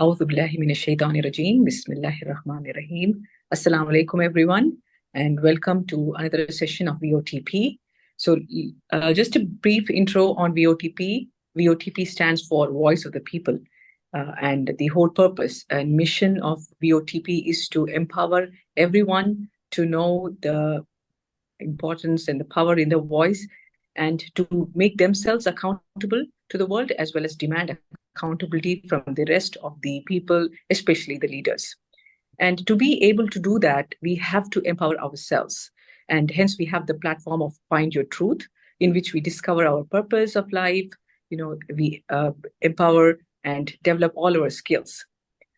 أعوذ بالله من الشيطان الرجيم. بسم الله الرحمن الرحيم. Assalamu alaikum, everyone, and welcome to another session of VOTP. So, just a brief intro on VOTP. VOTP stands for Voice of the People, and the whole purpose and mission of VOTP is to empower everyone to know the importance and the power in the voice and to make themselves accountable to the world as well as demand accountability from the rest of the people, especially the leaders. And to be able to do that, we have to empower ourselves. And hence, we have the platform of Find Your Truth, in which we discover our purpose of life. We empower and develop all our skills.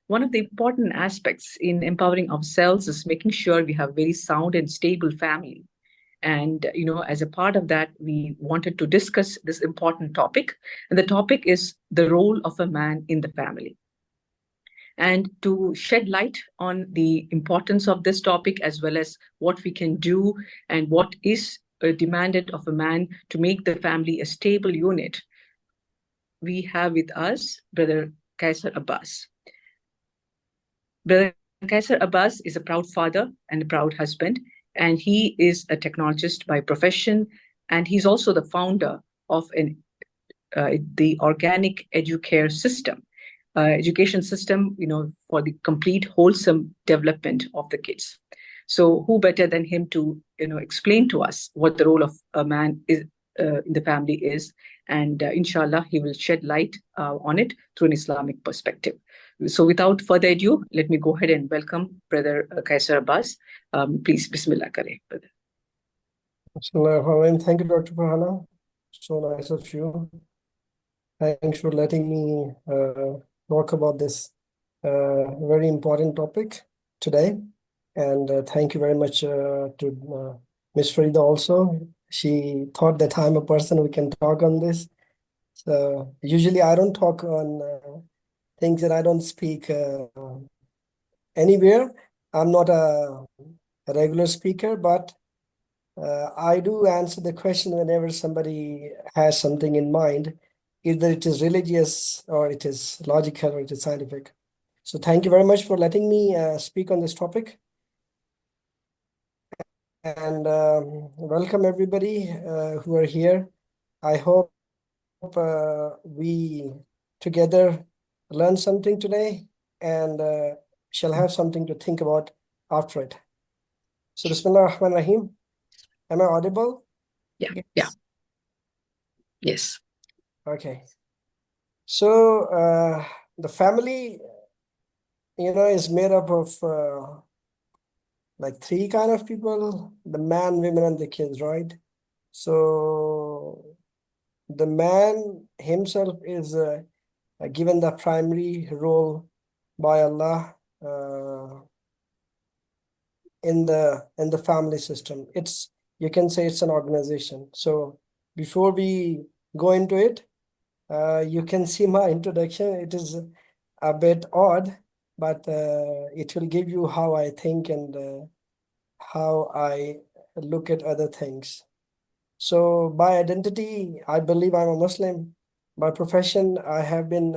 One of the important aspects in empowering ourselves is making sure we have very sound and stable family. And as a part of that, we wanted to discuss this important topic, and the topic is the role of a man in the family. And to shed light on the importance of this topic, as well as what we can do and what is demanded of a man to make the family a stable unit, we have with us Brother Qaisar Abbas. Brother Qaisar Abbas is a proud father and a proud husband, and he is a technologist by profession, and he's also the founder of the organic educare system, education system, for the complete wholesome development of the kids. So who better than him to, explain to us what the role of a man is in the family is, and inshallah, he will shed light on it through an Islamic perspective. So without further ado, let me go ahead and welcome Brother Qaisar Abbas. Please, Bismillah Kare, brother. Thank you, Dr. Farhana. So nice of you. Thanks for letting me talk about this very important topic today. And thank you very much to Ms. Farida also. She thought that I'm a person who can talk on this. So usually I don't talk on things that I don't speak anywhere. I'm not a regular speaker, but I do answer the question whenever somebody has something in mind, either it is religious or it is logical or it is scientific. So thank you very much for letting me speak on this topic. And welcome everybody who are here. I hope we together learn something today and shall have something to think about after it. So Bismillah ar-Rahman ar-Rahim. Am I audible? Yeah, yeah. Yes. Okay. So the family, is made up of like three kind of people: the man, women, and the kids, right? So the man himself is given the primary role by Allah in the family system. You can say it's an organization. So before we go into it, you can see my introduction. It is a bit odd, but it will give you how I think and how I look at other things. So by identity, I believe I'm a Muslim. By profession, I have been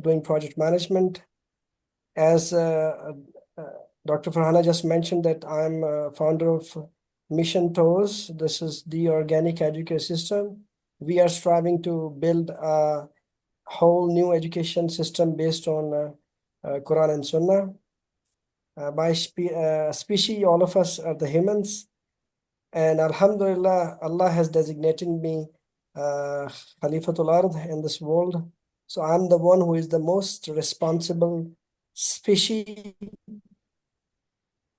doing project management. As Dr. Farhana just mentioned, that I'm a founder of Mission Toes. This is the organic education system. We are striving to build a whole new education system based on Quran and Sunnah. By species, all of us are the humans. And Alhamdulillah, Allah has designated me Khalifatul Ard in this world. So I'm the one who is the most responsible species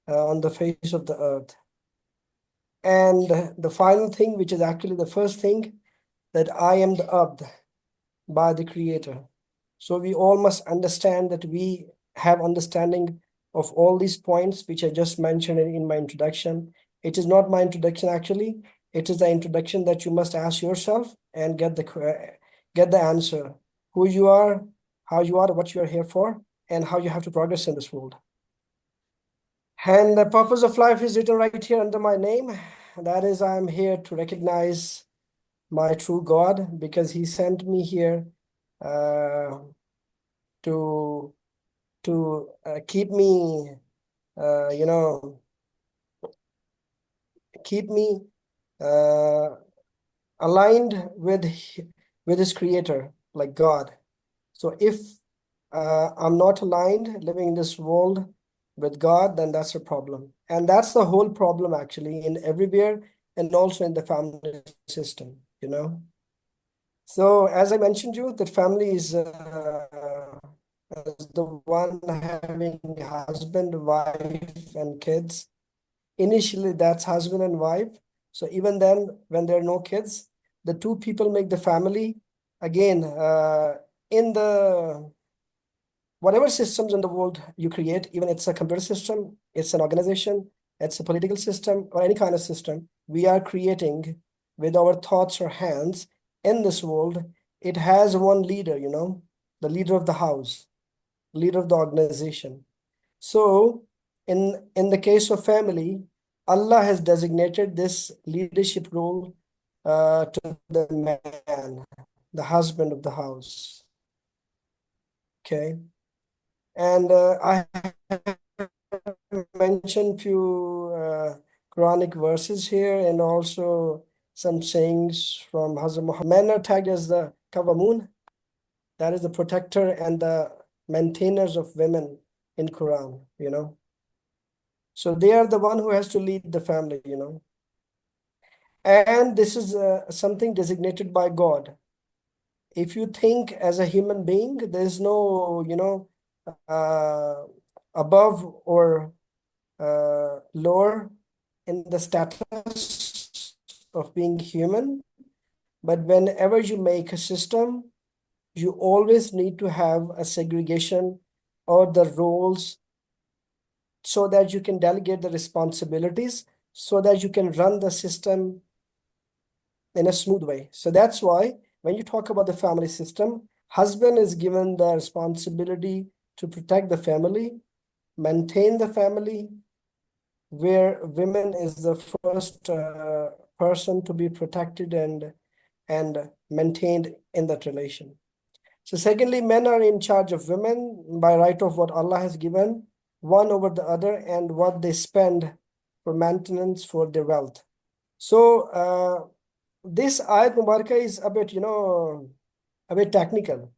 on the face of the earth. And the final thing, which is actually the first thing, that I am the Abd by the Creator. So we all must understand that we have understanding of all these points, which I just mentioned in my introduction. It is not my introduction, actually. It is the introduction that you must ask yourself and get the answer. Who you are, how you are, what you are here for, and how you have to progress in this world. And the purpose of life is written right here under my name. That is, I'm here to recognize my true God, because he sent me here to to keep me, keep me aligned with his creator, like God. So if I'm not aligned living in this world with God, then that's a problem. And that's the whole problem actually in everywhere and also in the family system, So as I mentioned you, that family is the one having husband, wife, and kids. Initially, that's husband and wife. So even then, when there are no kids, the two people make the family. Again, in the whatever systems in the world you create, even it's a computer system, it's an organization, it's a political system, or any kind of system, we are creating with our thoughts or hands in this world. It has one leader, the leader of the house, leader of the organization. So in the case of family, Allah has designated this leadership role to the man, the husband of the house. Okay. And I mentioned few Quranic verses here and also some sayings from Hazrat Muhammad. Men are tagged as the Qawwamun, that is the protector and the maintainers of women in Quran, So they are the one who has to lead the family, And this is something designated by God. If you think as a human being, there's no, above or lower in the status of being human. But whenever you make a system, you always need to have a segregation or the roles so that you can delegate the responsibilities so that you can run the system in a smooth way. So that's why when you talk about the family system, husband is given the responsibility to protect the family, maintain the family, where women is the first person to be protected and maintained in that relation. So secondly, men are in charge of women by right of what Allah has given, one over the other, and what they spend for maintenance for their wealth. So this ayat Mubarakah is a bit, a bit technical.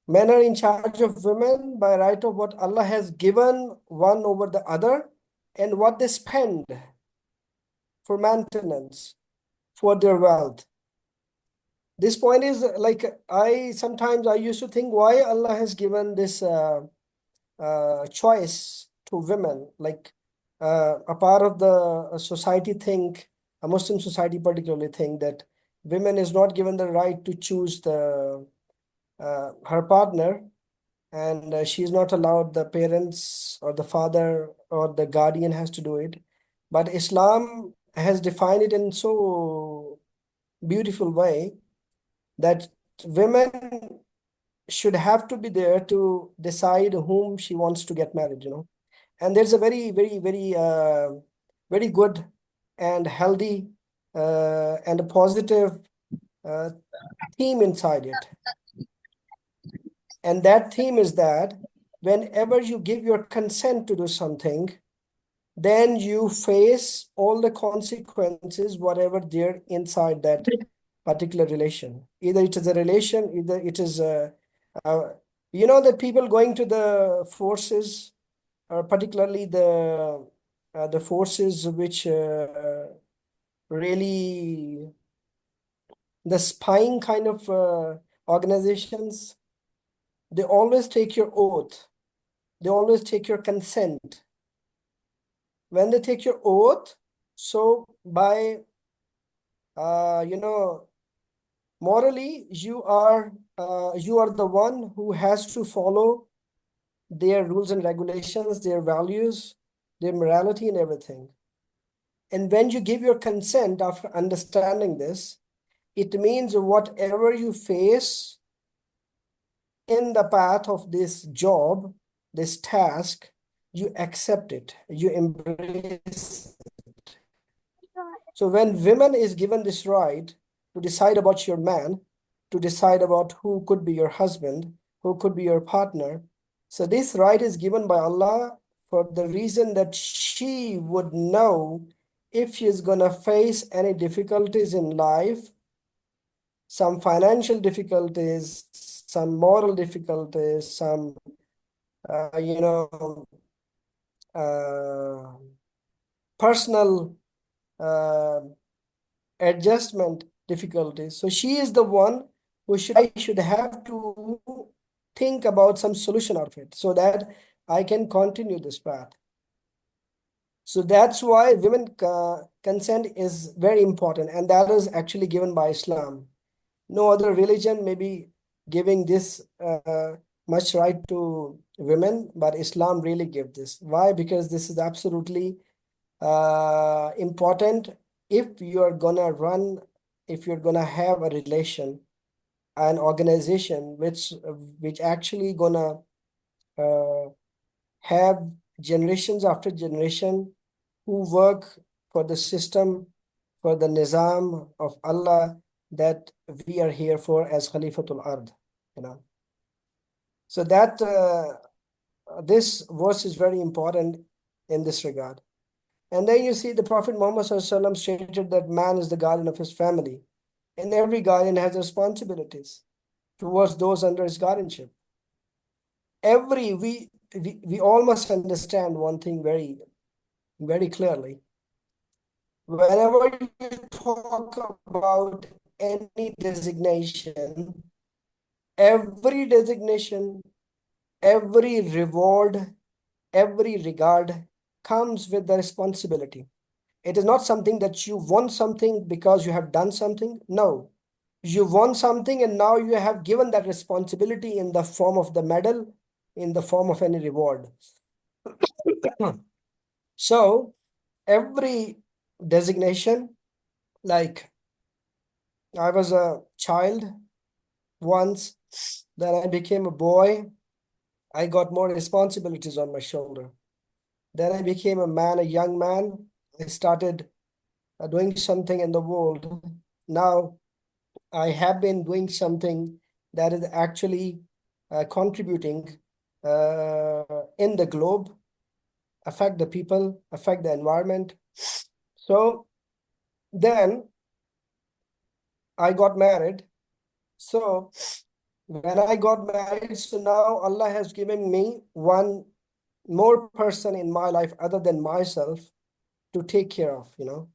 Men are in charge of women by right of what Allah has given one over the other and what they spend for maintenance for their wealth. This point is like sometimes I used to think why Allah has given this choice to women, like a part of the society think, a Muslim society particularly think that women is not given the right to choose her partner, and she is not allowed, the parents or the father or the guardian has to do it. But Islam has defined it in so beautiful way that women should have to be there to decide whom she wants to get married, And there's a very, very, very, very good and healthy and a positive uh, theme inside it. And that theme is that whenever you give your consent to do something, then you face all the consequences, whatever there inside that particular relation. Either it is a relation, either it is that people going to the forces, particularly the forces which really the spying kind of organizations, they always take your oath. They always take your consent. When they take your oath, so by morally you are the one who has to follow their rules and regulations, their values, their morality and everything. And when you give your consent after understanding this, it means whatever you face in the path of this job, this task, you accept it, you embrace it. So when women is given this right to decide about your man, to decide about who could be your husband, who could be your partner, So this right is given by Allah for the reason that she would know if she is going to face any difficulties in life, some financial difficulties, some moral difficulties, some, uh, personal uh, adjustment difficulties. So she is the one who should have to think about some solution of it so that I can continue this path. So that's why women consent is very important, and that is actually given by Islam. No other religion may be giving this much right to women, but Islam really give this. Why? Because this is absolutely important. If you're gonna run, if you're gonna have a relation, an organization which actually gonna uh, have generations after generation who work for the system, for the nizam of Allah that we are here for as Khalifatul Ard, you know. So that this verse is very important in this regard. And then you see the Prophet Muhammad SAW stated that man is the guardian of his family, and every guardian has responsibilities towards those under his guardianship. We all must understand one thing very, very clearly. Whenever you talk about any designation, every designation, every reward, every regard comes with the responsibility. It is not something that you want something because you have done something. No, you want something and now you have given that responsibility in the form of the medal, in the form of any reward. So every designation, like I was a child once, then I became a boy, I got more responsibilities on my shoulder. Then I became a man, a young man. I started doing something in the world. Now I have been doing something that is actually contributing in the globe, affect the people, affect the environment. So then I got married. So when I got married, so now Allah has given me one more person in my life other than myself to take care of, you know.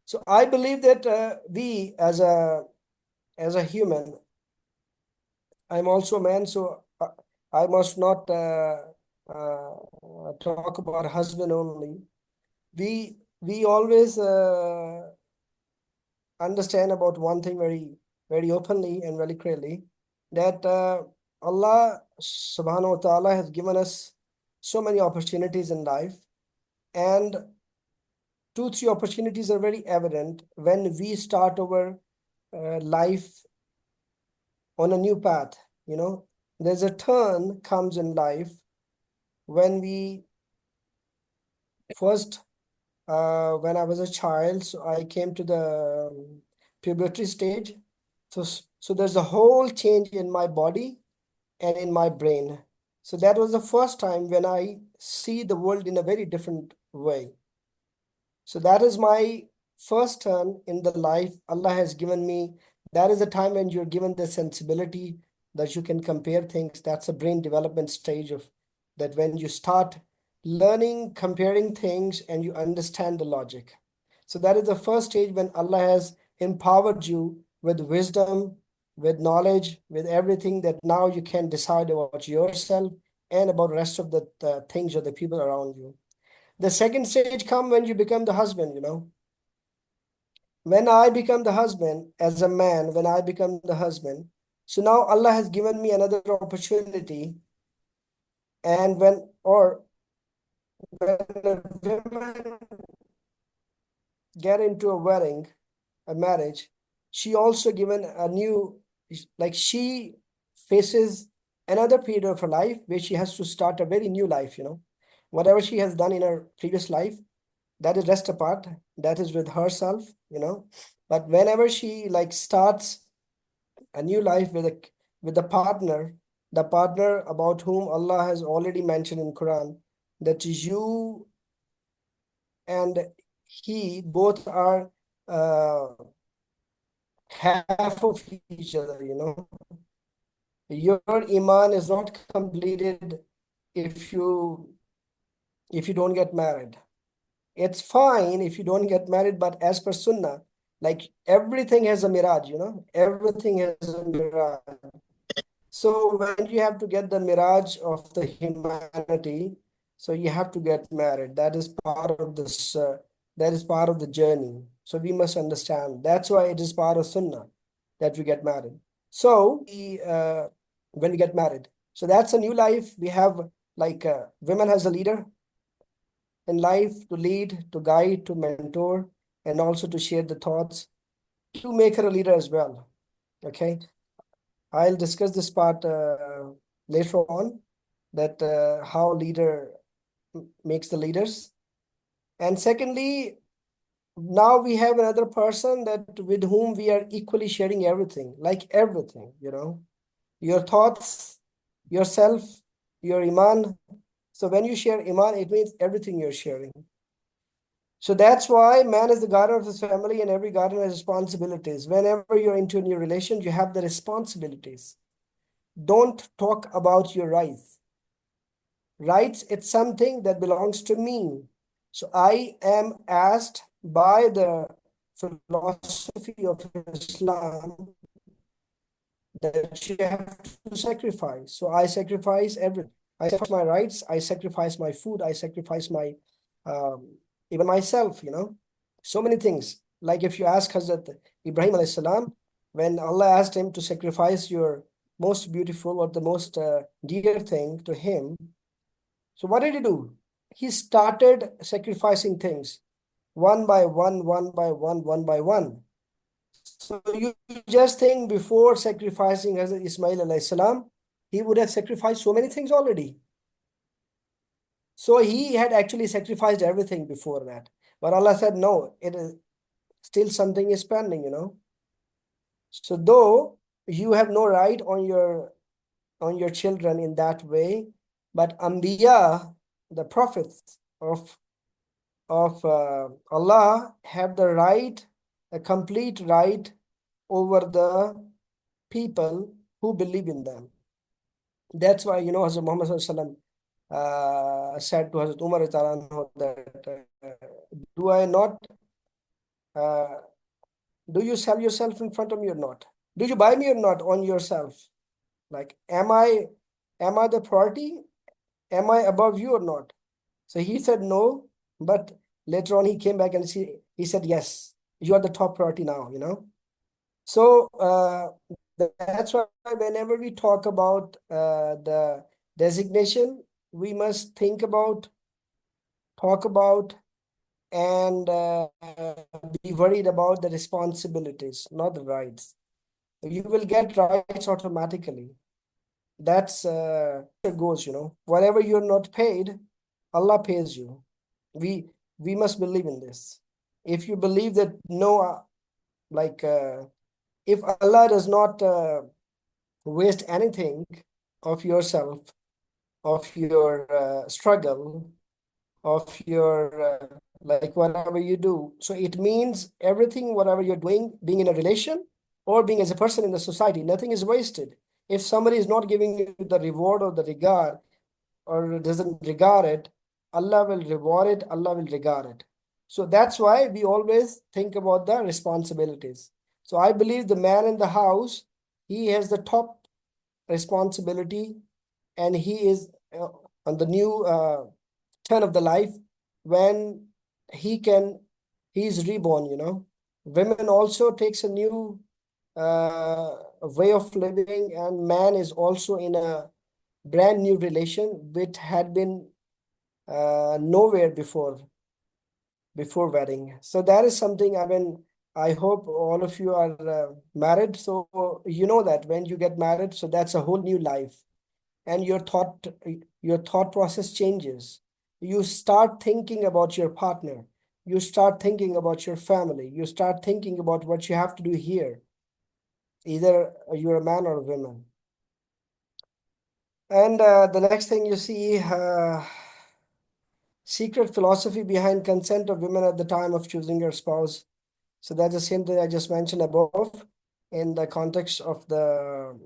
So I believe that we as a human, I'm also a man, so I must not talk about husband only. We always understand about one thing very, very openly and very clearly, that Allah subhanahu wa ta'ala has given us so many opportunities in life, and two, three opportunities are very evident when we start our life on a new path. You know, there's a turn comes in life when we first, when I was a child, so I came to the puberty stage. So there's a whole change in my body and in my brain. So that was the first time when I see the world in a very different way. So that is my first turn in the life Allah has given me. That is the time when you're given the sensibility that you can compare things. That's a brain development stage of that, when you start learning, comparing things, and you understand the logic. So that is the first stage when Allah has empowered you with wisdom, with knowledge, with everything, that now you can decide about yourself and about rest of the things or the people around you. The second stage come when you become the husband, you know. When I become the husband, as a man, when I become the husband, so now Allah has given me another opportunity. And when a woman get into a wedding, a marriage, she also given a new, like she faces another period of her life where she has to start a very new life, you know. Whatever she has done in her previous life, that is rest apart, that is with herself, you know. But whenever she like starts a new life with a partner, the partner about whom Allah has already mentioned in Quran that you and he both are half of each other, you know. Your iman is not completed if you don't get married. It's fine if you don't get married, but as per Sunnah, like everything has a mirage, you know, everything has a mirage. So when you have to get the mirage of the humanity, so you have to get married. That is part of this. That is part of the journey. So we must understand. That's why it is part of Sunnah that we get married. So when we get married, so that's a new life. We have like women as a leader in life to lead, to guide, to mentor, and also to share the thoughts, to make her a leader as well. Okay. I'll discuss this part later on, that how leader makes the leaders. And secondly, now we have another person that with whom we are equally sharing everything, like everything, you know, your thoughts, yourself, your iman. So when you share iman, it means everything you're sharing. So that's why man is the guardian of his family, and every guardian has responsibilities. Whenever you're into a new relation, you have the responsibilities. Don't talk about your rights. Rights, it's something that belongs to me. So I am asked by the philosophy of Islam that you have to sacrifice. So I sacrifice everything. I sacrifice my rights, I sacrifice my food, I sacrifice my even myself, you know. So many things. Like if you ask Hazrat Ibrahim alayhis salam, when Allah asked him to sacrifice your most beautiful or the most dear thing to him, so what did he do? He started sacrificing things one by one, one by one, one by one. So you just think before sacrificing Hazrat Ismail alayhis salam, he would have sacrificed so many things already. So he had actually sacrificed everything before that. But Allah said, no, it is still something is pending, you know. So though you have no right on your children in that way, but Anbiya, the prophets of Allah, have the right, a complete right over the people who believe in them. That's why, you know, Hazrat Muhammad Sallallahu Alaihi Wasallam said to Hazrat Umar that do I not do you sell yourself in front of me or not? Do you buy me or not on yourself? Like, am I the priority? Am I above you or not? So he said no, but later on he came back and he said, yes, you are the top priority now, you know. So that's why whenever we talk about the designation, we must think about, talk about, and be worried about the responsibilities, not the rights. You will get rights automatically. That's it goes, you know. Whatever you're not paid, Allah pays you. We must believe in this. If you believe that no, like if Allah does not waste anything of yourself, of your struggle, of your like whatever you do. So it means everything, whatever you're doing, being in a relation or being as a person in the society, nothing is wasted. If somebody is not giving you the reward or the regard or doesn't regard it, Allah will reward it, Allah will regard it. So that's why we always think about the responsibilities. So I believe the man in the house, he has the top responsibility, and he is on the new turn of the life when he's reborn, you know. Women also takes a new way of living, and man is also in a brand new relation which had been nowhere before wedding. So that is something, I mean, I hope all of you are married, so you know that when you get married, so that's a whole new life, and your thought process changes. You start thinking about your partner, you start thinking about your family, you start thinking about what you have to do here, either you're a man or a woman. And the next thing you see, secret philosophy behind consent of women at the time of choosing your spouse. So that's the same thing I just mentioned above in the context of the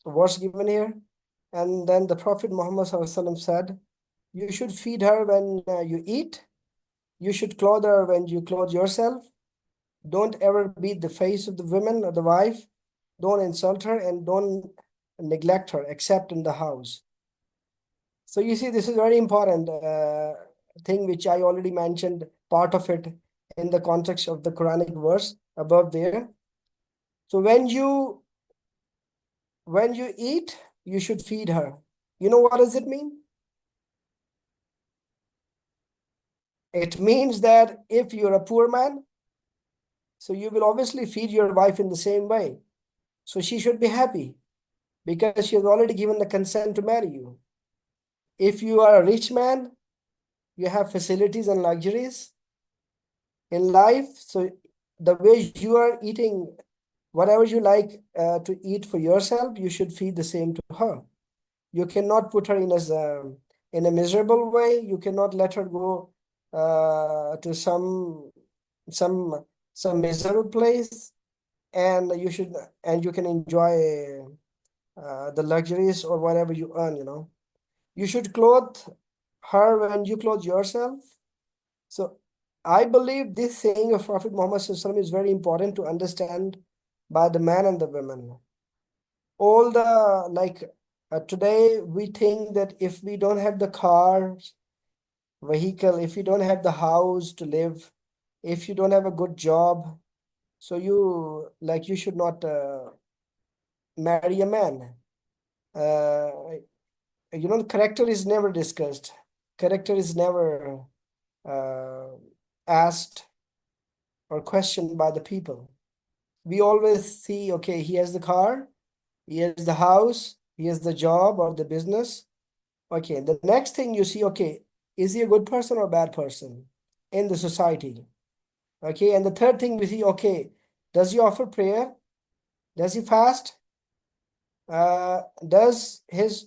verse given here. And then the Prophet Muhammad SAW said, you should feed her when you eat. You should clothe her when you clothe yourself. Don't ever beat the face of the woman or the wife. Don't insult her and don't neglect her except in the house. So you see, this is very important thing which I already mentioned, part of it in the context of the Quranic verse above there. So when you eat, you should feed her. You know what does it mean? It means that if you're a poor man, so you will obviously feed your wife in the same way. So she should be happy because she has already given the consent to marry you. If you are a rich man, you have facilities and luxuries in life. So the way you are eating whatever you like to eat for yourself, you should feed the same to her. You cannot put her in a miserable way. You cannot let her go to some some miserable place, and you can enjoy the luxuries or whatever you earn. You should clothe her when you clothe yourself. So I believe this saying of Prophet Muhammad SAW is very important to understand by the man and the women. All the today we think that if we don't have the car, vehicle, if you don't have the house to live, if you don't have a good job, so you should not marry a man. Uh, character is never discussed. Character is never uh, asked or questioned by the people. We always see, okay, he has the car, he has the house, he has the job or the business. Okay, the next thing you see, okay, is he a good person or a bad person in the society? Okay, and the third thing we see, okay, does he offer prayer? Does he fast? Does his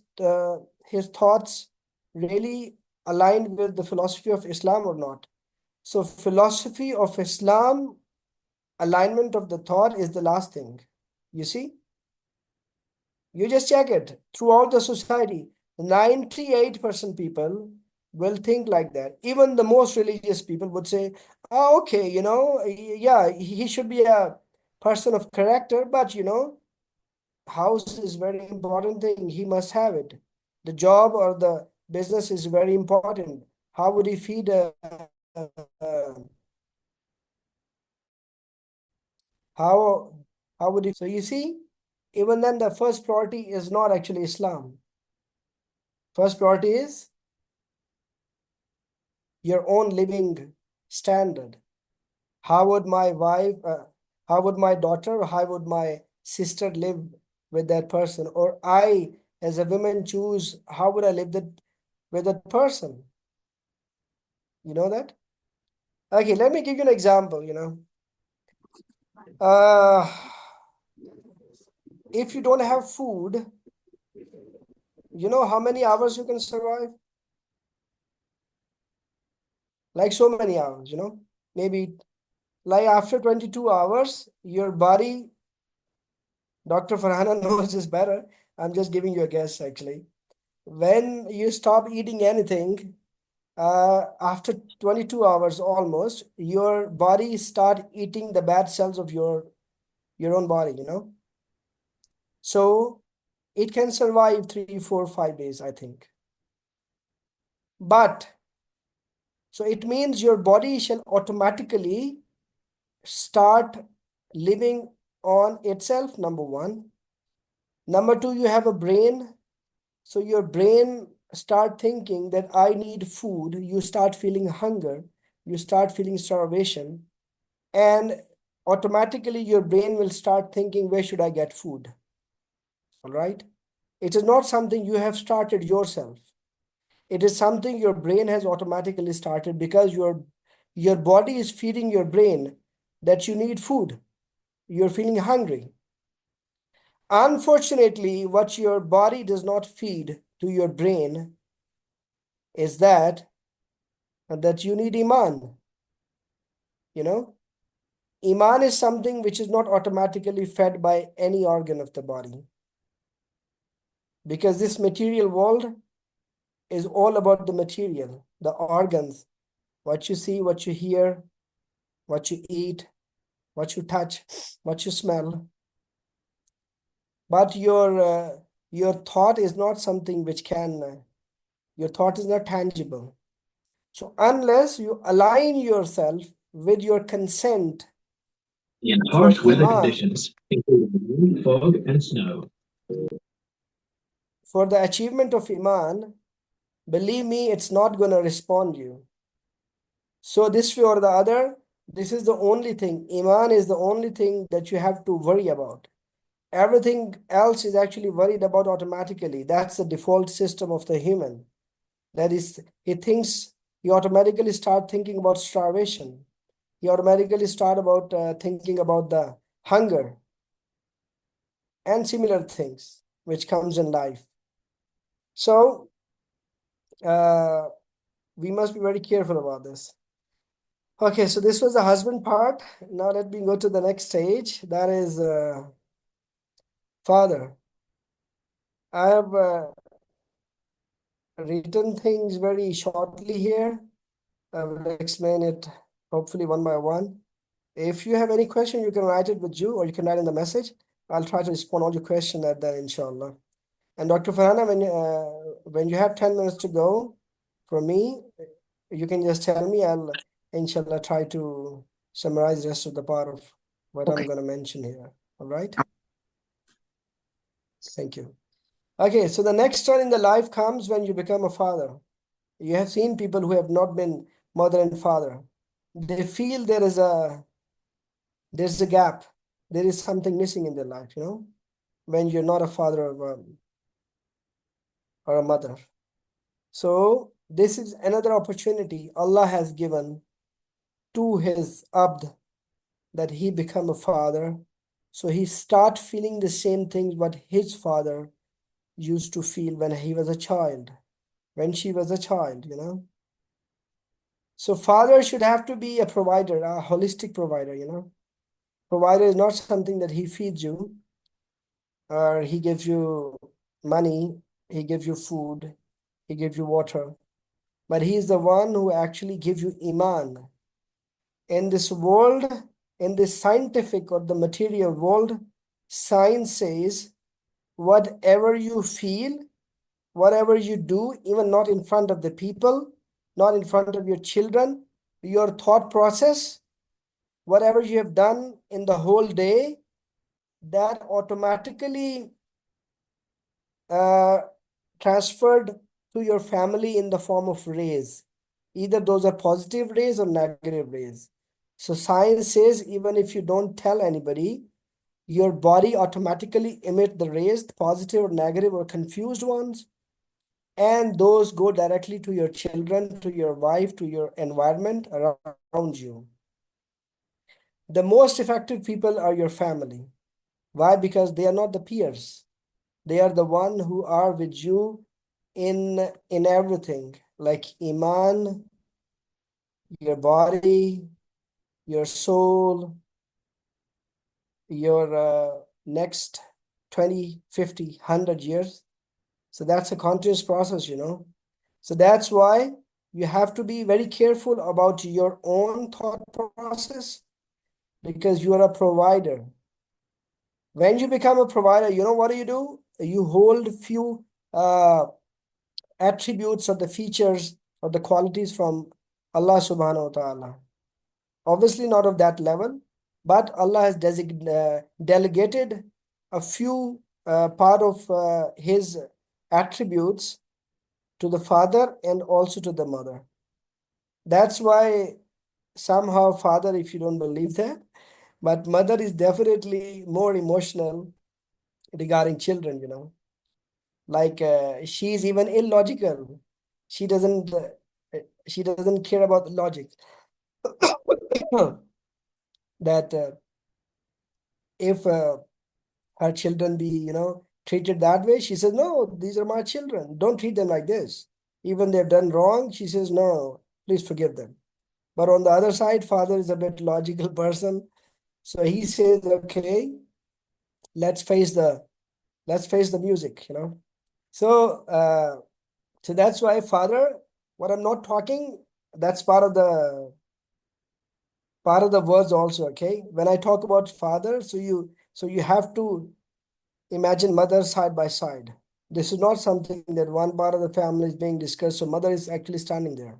thoughts really align with the philosophy of Islam or not? So philosophy of Islam, alignment of the thought is the last thing. You see? You just check it throughout the society. 98% people will think like that. Even the most religious people would say, oh, okay, yeah, he should be a person of character, but house is very important thing. He must have it. The job or the business is very important. How would he feed a how how would he? So you see, even then the first priority is not actually Islam. First priority is your own living standard. How would my wife, how would my daughter, how would my sister live with that person? Or I, as a woman, choose how would I live with that person? You know that? Okay, let me give you an example. Uh, if you don't have food, you know how many hours you can survive? Like so many hours. Maybe like after 22 hours, your body, Dr. Farhana knows this better. I'm just giving you a guess actually. When you stop eating anything, after 22 hours almost, your body start eating the bad cells of your own body. So it can survive 3, 4, 5 days, I think. But so it means your body shall automatically start living on itself, number one. Number two, you have a brain. So your brain start thinking that I need food. You start feeling hunger. You start feeling starvation. And automatically your brain will start thinking, where should I get food? All right. It is not something you have started yourself. It is something your brain has automatically started because your body is feeding your brain that you need food. You're feeling hungry. Unfortunately, what your body does not feed to your brain is that you need iman. Iman is something which is not automatically fed by any organ of the body, because this material world is all about the material, the organs, what you see, what you hear, what you eat, what you touch, what you smell. But your thought is not something which can, your thought is not tangible. So unless you align yourself with your consent in for harsh weather iman, conditions, including wind, fog, and snow. for the achievement of iman, believe me, it's not going to respond you. So this way or the other, this is the only thing. Iman is the only thing that you have to worry about. Everything else is actually worried about automatically. That's the default system of the human. That is, he automatically start thinking about starvation. He automatically start about thinking about the hunger and similar things which comes in life. So we must be very careful about this. Okay, so this was the husband part. Now let me go to the next stage. That is father. I have written things very shortly here. I will explain it hopefully one by one. If you have any question, you can write it with you, or you can write in the message. I'll try to respond all your questions at that, inshallah. And Dr. Farhana, when you have 10 minutes to go for me, you can just tell me. I'll inshallah try to summarize the rest of the part of what I'm going to mention here. All right? Thank you. Okay, so the next turn in the life comes when you become a father. You have seen people who have not been mother and father. They feel there's a gap. There is something missing in their life, when you're not a father or a mother. So this is another opportunity Allah has given to his abd, that he become a father. So he start feeling the same things what his father used to feel when he was a child, when she was a child, So father should have to be a provider, a holistic provider, Provider is not something that he feeds you, or he gives you money, he gives you food, he gives you water, but he is the one who actually gives you iman. In this world, in this scientific or the material world, science says whatever you feel, whatever you do, even not in front of the people, not in front of your children, your thought process, whatever you have done in the whole day, that automatically transferred to your family in the form of rays. Either those are positive rays or negative rays. So science says even if you don't tell anybody, your body automatically emit the rays, positive or negative or confused ones, and those go directly to your children, to your wife, to your environment around you. The most effective people are your family. Why? Because they are not the peers. They are the one who are with you in everything, like iman, your body, your soul, your next 20, 50, 100 years. So that's a continuous process, So that's why you have to be very careful about your own thought process, because you are a provider. When you become a provider, what do? You hold few attributes or the features or the qualities from Allah subhanahu wa ta'ala. Obviously not of that level, but Allah has delegated a few part of his attributes to the father and also to the mother. That's why somehow father, if you don't believe that, but mother is definitely more emotional regarding children, like she's even illogical. She doesn't care about the logic. That if her children be treated that way? She says, no, these are my children. Don't treat them like this. Even they've done wrong, she says, no, please forgive them. But on the other side, father is a bit logical person. So he says, okay, let's face the music, you know. So that's why father, what I'm not talking, that's part of the words also, okay? When I talk about father, so you have to imagine mother side by side. This is not something that one part of the family is being discussed, so mother is actually standing there.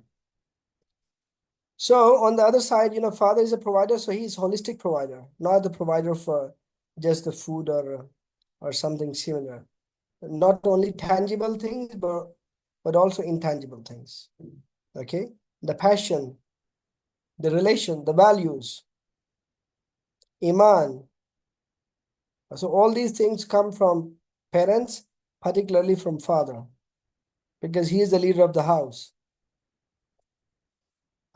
So on the other side, you know, father is a provider, so he's holistic provider, not the provider for just the food or something similar. Not only tangible things, but also intangible things. Okay, the passion, the relation, the values, iman. So all these things come from parents, particularly from father, because he is the leader of the house.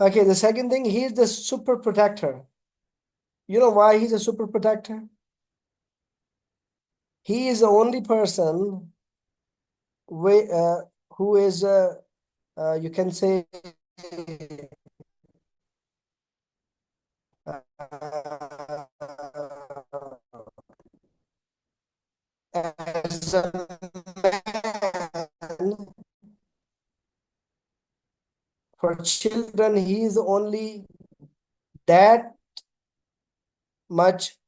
Okay, the second thing, he is the super protector. You know why he's a super protector? He is the only person who is, you can say, as a man for children, he is only that much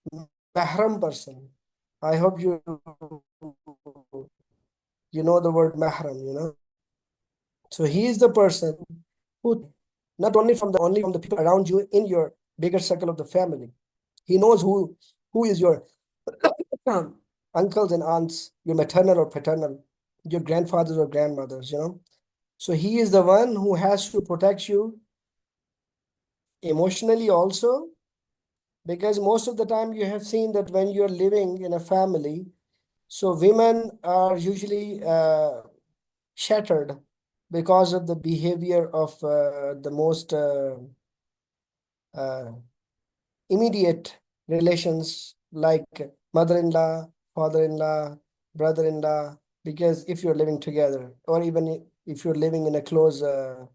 mahram person. I hope you know the word mahram, you know. So he is the person who, not only from the people around you in your bigger circle of the family, he knows who is your uncles and aunts, your maternal or paternal, your grandfathers or grandmothers, you know. So he is the one who has to protect you emotionally also, because most of the time you have seen that when you're living in a family, so women are usually shattered because of the behavior of the most uh, immediate relations like mother-in-law, father-in-law, brother-in-law, because if you're living together, or even if you're living in a close uh,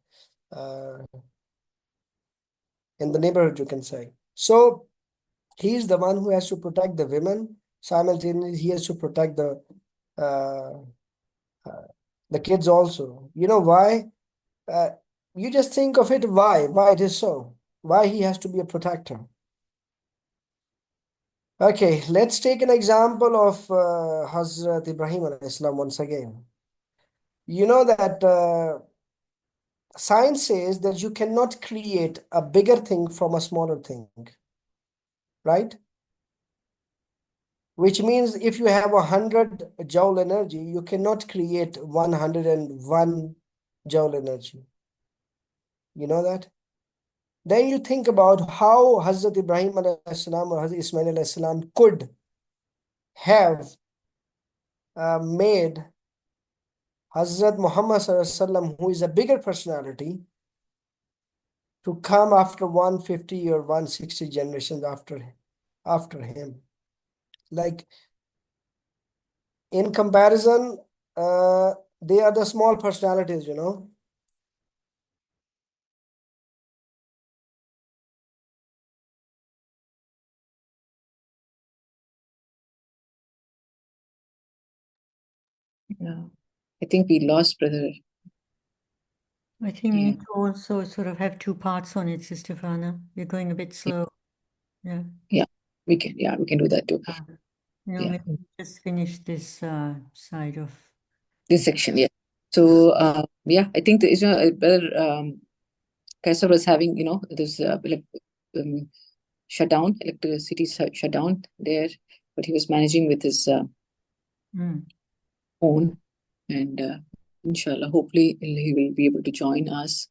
in the neighborhood, you can say. So he's the one who has to protect the women. Simultaneously, he has to protect uh, uh, the kids also. You know why? Uh, you just think of it, why it is so, why he has to be a protector. Okay, let's take an example of Hazrat Ibrahim alayhi salam once again. You know that science says that you cannot create a bigger thing from a smaller thing, right? Which means if you have 100 joule energy, you cannot create 101 joule energy. You know that? Then you think about how Hazrat Ibrahim alayhi salam or Hazrat Ismail alayhi salam could have made Hazrat Muhammad sallallahu alaihi wasallam, who is a bigger personality, to come after 150 or 160 generations after him. Like in comparison, they are the small personalities, you know. Yeah. I think we lost brother. I think we need to also sort of have two parts on it, Sister Fana. We're going a bit slow. Yeah. Yeah, we can do that too. Maybe just finish this side of This section, yeah. So I think the brother Qaisar was having, this shutdown, electricity shut down there, but he was managing with his phone, and inshallah, hopefully he will be able to join us.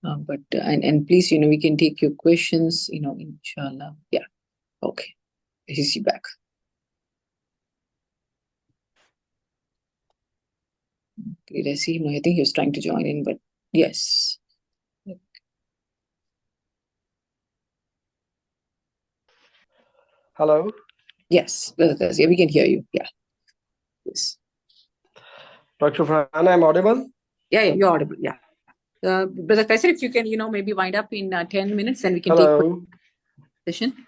But and please, we can take your questions, inshallah. Yeah, okay. He's back. Did I see him? I think he was trying to join in, but yes. Hello? Yes, yeah, we can hear you. Yeah. Yes. Dr. Farhana, I'm audible? Yeah, you're audible. Yeah. Brother Qaisar, if you can, maybe wind up in 10 minutes, and we can take Hello. session.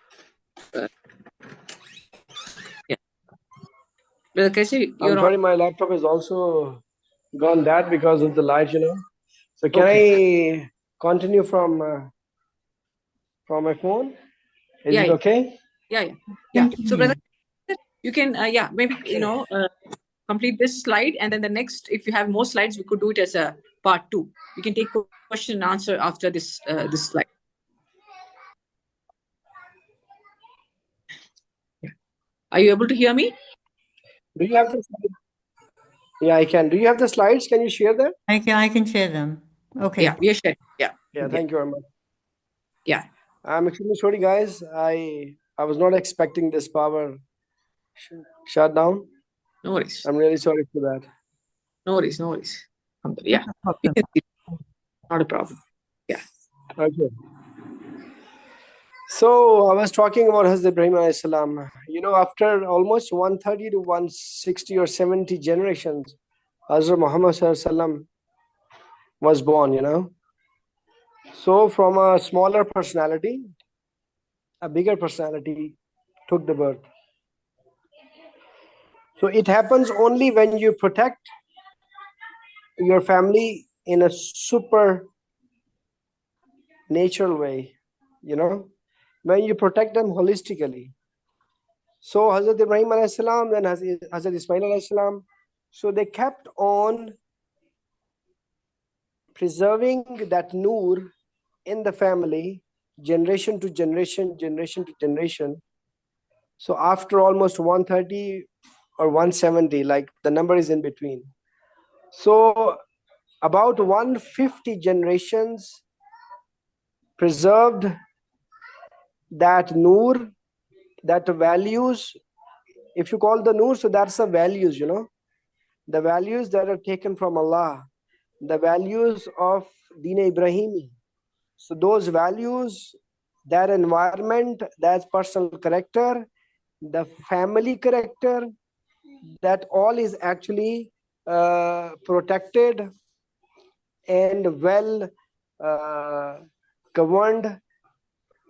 Yeah. Brother Qaisar, I'm sorry, my laptop is also gone dead because of the light, So can I continue from my phone? Is it okay? Yeah. So, brother, you can, maybe, complete this slide, and then the next, if you have more slides, we could do it as a part 2. We can take question and answer after this slide. Yeah. Are you able to hear me? Do you have the slides? Yeah, I can. Do you have the slides? Can you share them? I can share them. Okay. Yeah, we are sharing. Yeah. Yeah, thank you very much. Yeah. I'm extremely sorry, guys. I was not expecting this power shutdown. No worries. I'm really sorry for that. No worries. Yeah. Not a problem. Yeah. Okay. So I was talking about Hazrat Ibrahim alayhi salam. After almost 130 to 160 or 70 generations, Hazrat Muhammad sallallahu alaihi wasallam was born, So from a smaller personality, a bigger personality took the birth. So it happens only when you protect your family in a super natural way, when you protect them holistically. So Hazrat Ibrahim alayhi salam, then Hazrat Ismail alayhi salam, so they kept on preserving that noor in the family, generation to generation, generation to generation. So after almost 130 or 170, like the number is in between. So about 150 generations preserved that noor, that values. If you call the noor, so that's the values, the values that are taken from Allah, the values of Deen Ibrahimi. So those values, that environment, that personal character, the family character, that all is actually protected and well governed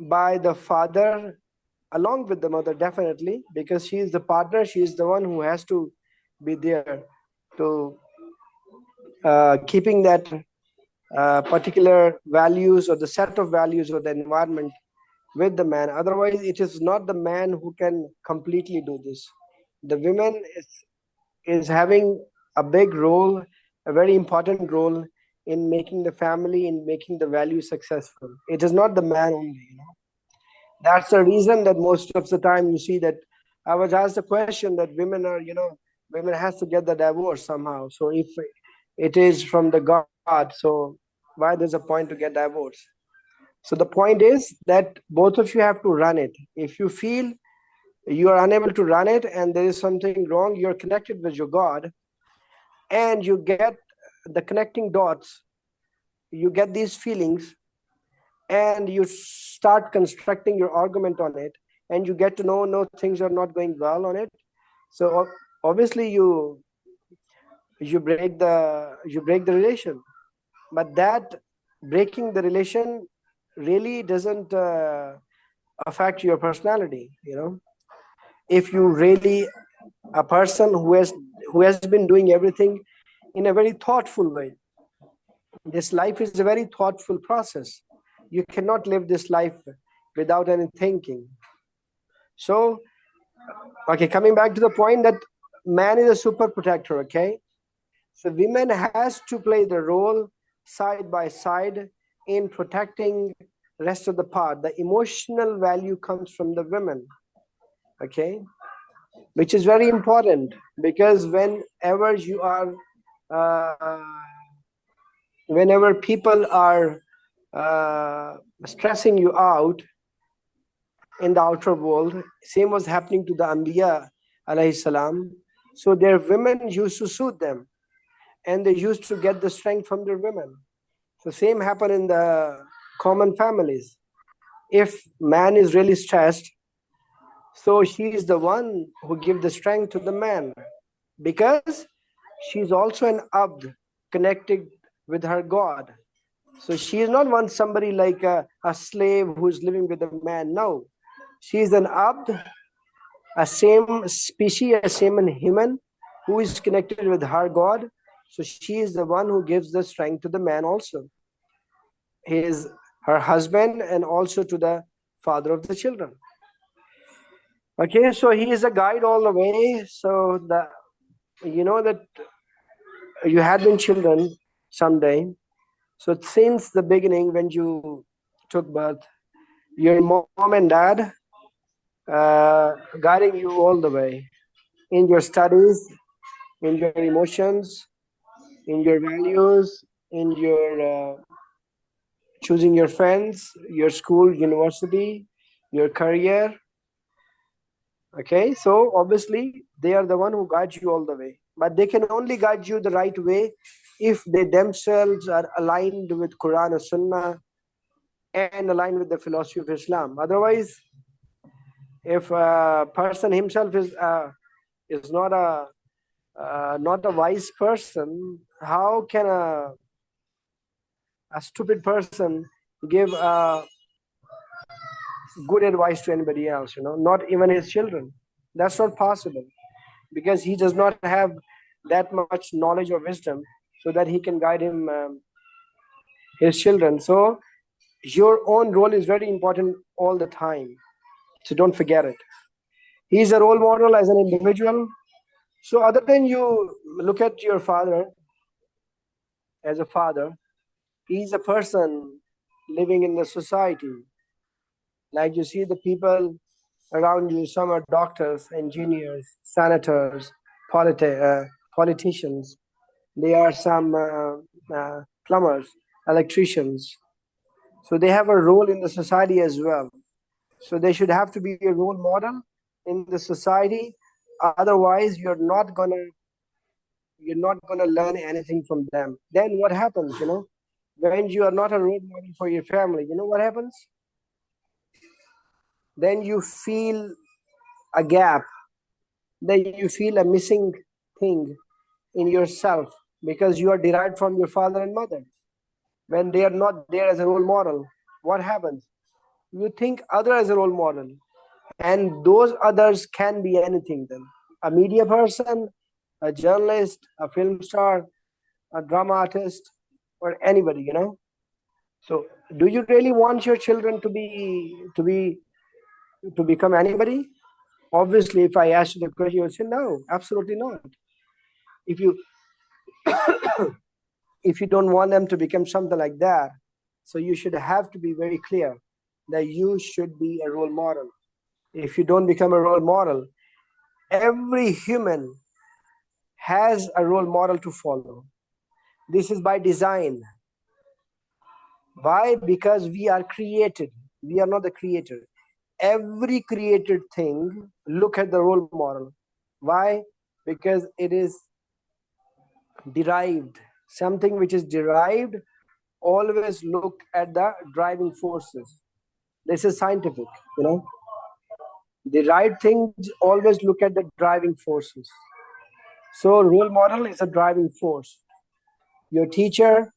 by the father along with the mother, definitely, because she is the partner, she is the one who has to be there to keeping that particular values or the set of values or the environment with the man. Otherwise, it is not the man who can completely do this. The women is having a big role, a very important role in making the family, in making the value successful. It is not the man only, That's the reason that most of the time you see that I was asked a question that women are, women has to get the divorce somehow. So if it is from the God, so why there's a point to get divorced? So the point is that both of you have to run it. If you feel you are unable to run it and there is something wrong, you're connected with your God and you get the connecting dots, you get these feelings and you start constructing your argument on it and you get to know, no, things are not going well on it. So obviously you break the relation, but that breaking the relation really doesn't affect your personality. If you really a person who has been doing everything in a very thoughtful way, this life is a very thoughtful process. You cannot live this life without any thinking. So okay, coming back to the point that man is a super protector. Okay, so women has to play the role side by side in protecting rest of the part. The emotional value comes from the women, okay, which is very important, because whenever you are whenever people are stressing you out in the outer world, same was happening to the Anbiya alayhi salam. So their women used to soothe them and they used to get the strength from their women. So same happened in the common families. If man is really stressed, so she is the one who gives the strength to the man. because she's also an abd connected with her God. So she is not one somebody like a slave who's living with a man. No, she is an abd, a same species, a same human who is connected with her God. So she is the one who gives the strength to the man also. He is her husband and also to the father of the children. Okay, so he is a guide all the way. So the you know that you had been children someday. So since the beginning, when you took birth, your mom and dad guiding you all the way in your studies, in your emotions, in your values, in your choosing your friends, your school, university, your career. Okay, so obviously they are the one who guide you all the way, but they can only guide you the right way if they themselves are aligned with Quran or Sunnah and aligned with the philosophy of Islam. Otherwise, if a person himself is not a wise person, how can a stupid person give good advice to anybody else? Not even his children. That's not possible, because he does not have that much knowledge or wisdom so that he can guide his children. So your own role is very important all the time. So don't forget it. He is a role model as an individual. So other than you look at your father as a father, he is a person living in the society. Like you see the people around you, some are doctors, engineers, senators, politicians. There are some plumbers, electricians. So they have a role in the society as well. So they should have to be a role model in the society. Otherwise, you're not gonna learn anything from them. Then what happens? When you are not a role model for your family, you know what happens? Then you feel a gap. Then you feel a missing thing in yourself because you are derived from your father and mother. When they are not there as a role model, what happens? You think other as a role model, and those others can be anything then. A media person, a journalist, a film star, a drama artist, or anybody. So do you really want your children to become anybody? Obviously, if I ask you the question, you would say no, absolutely not. If you if you don't want them to become something like that, so you should have to be very clear that you should be a role model. If you don't become a role model, every human has a role model to follow. This is by design. Why? Because we are created. We are not the creator. Every created thing look at the role model. Why? Because it is derived. Something which is derived always look at the driving forces. This is scientific. The right things always look at the driving forces. So role model is a driving force. Your teacher,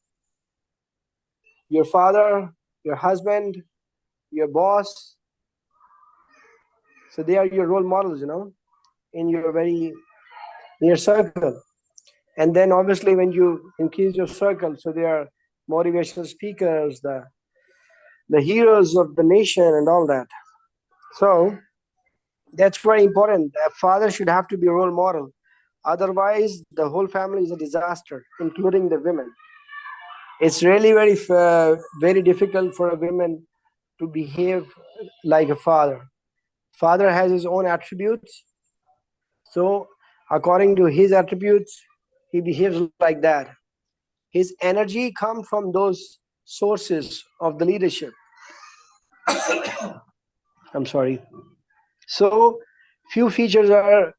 your father, your husband, your boss. So they are your role models, in your very near circle. And then obviously when you increase your circle, so they are motivational speakers, the heroes of the nation and all that. So that's very important. A father should have to be a role model. Otherwise, the whole family is a disaster, including the women. It's really very difficult for a woman to behave like a father. Father has his own attributes. So according to his attributes, he behaves like that. His energy comes from those sources of the leadership. I'm sorry. So few features are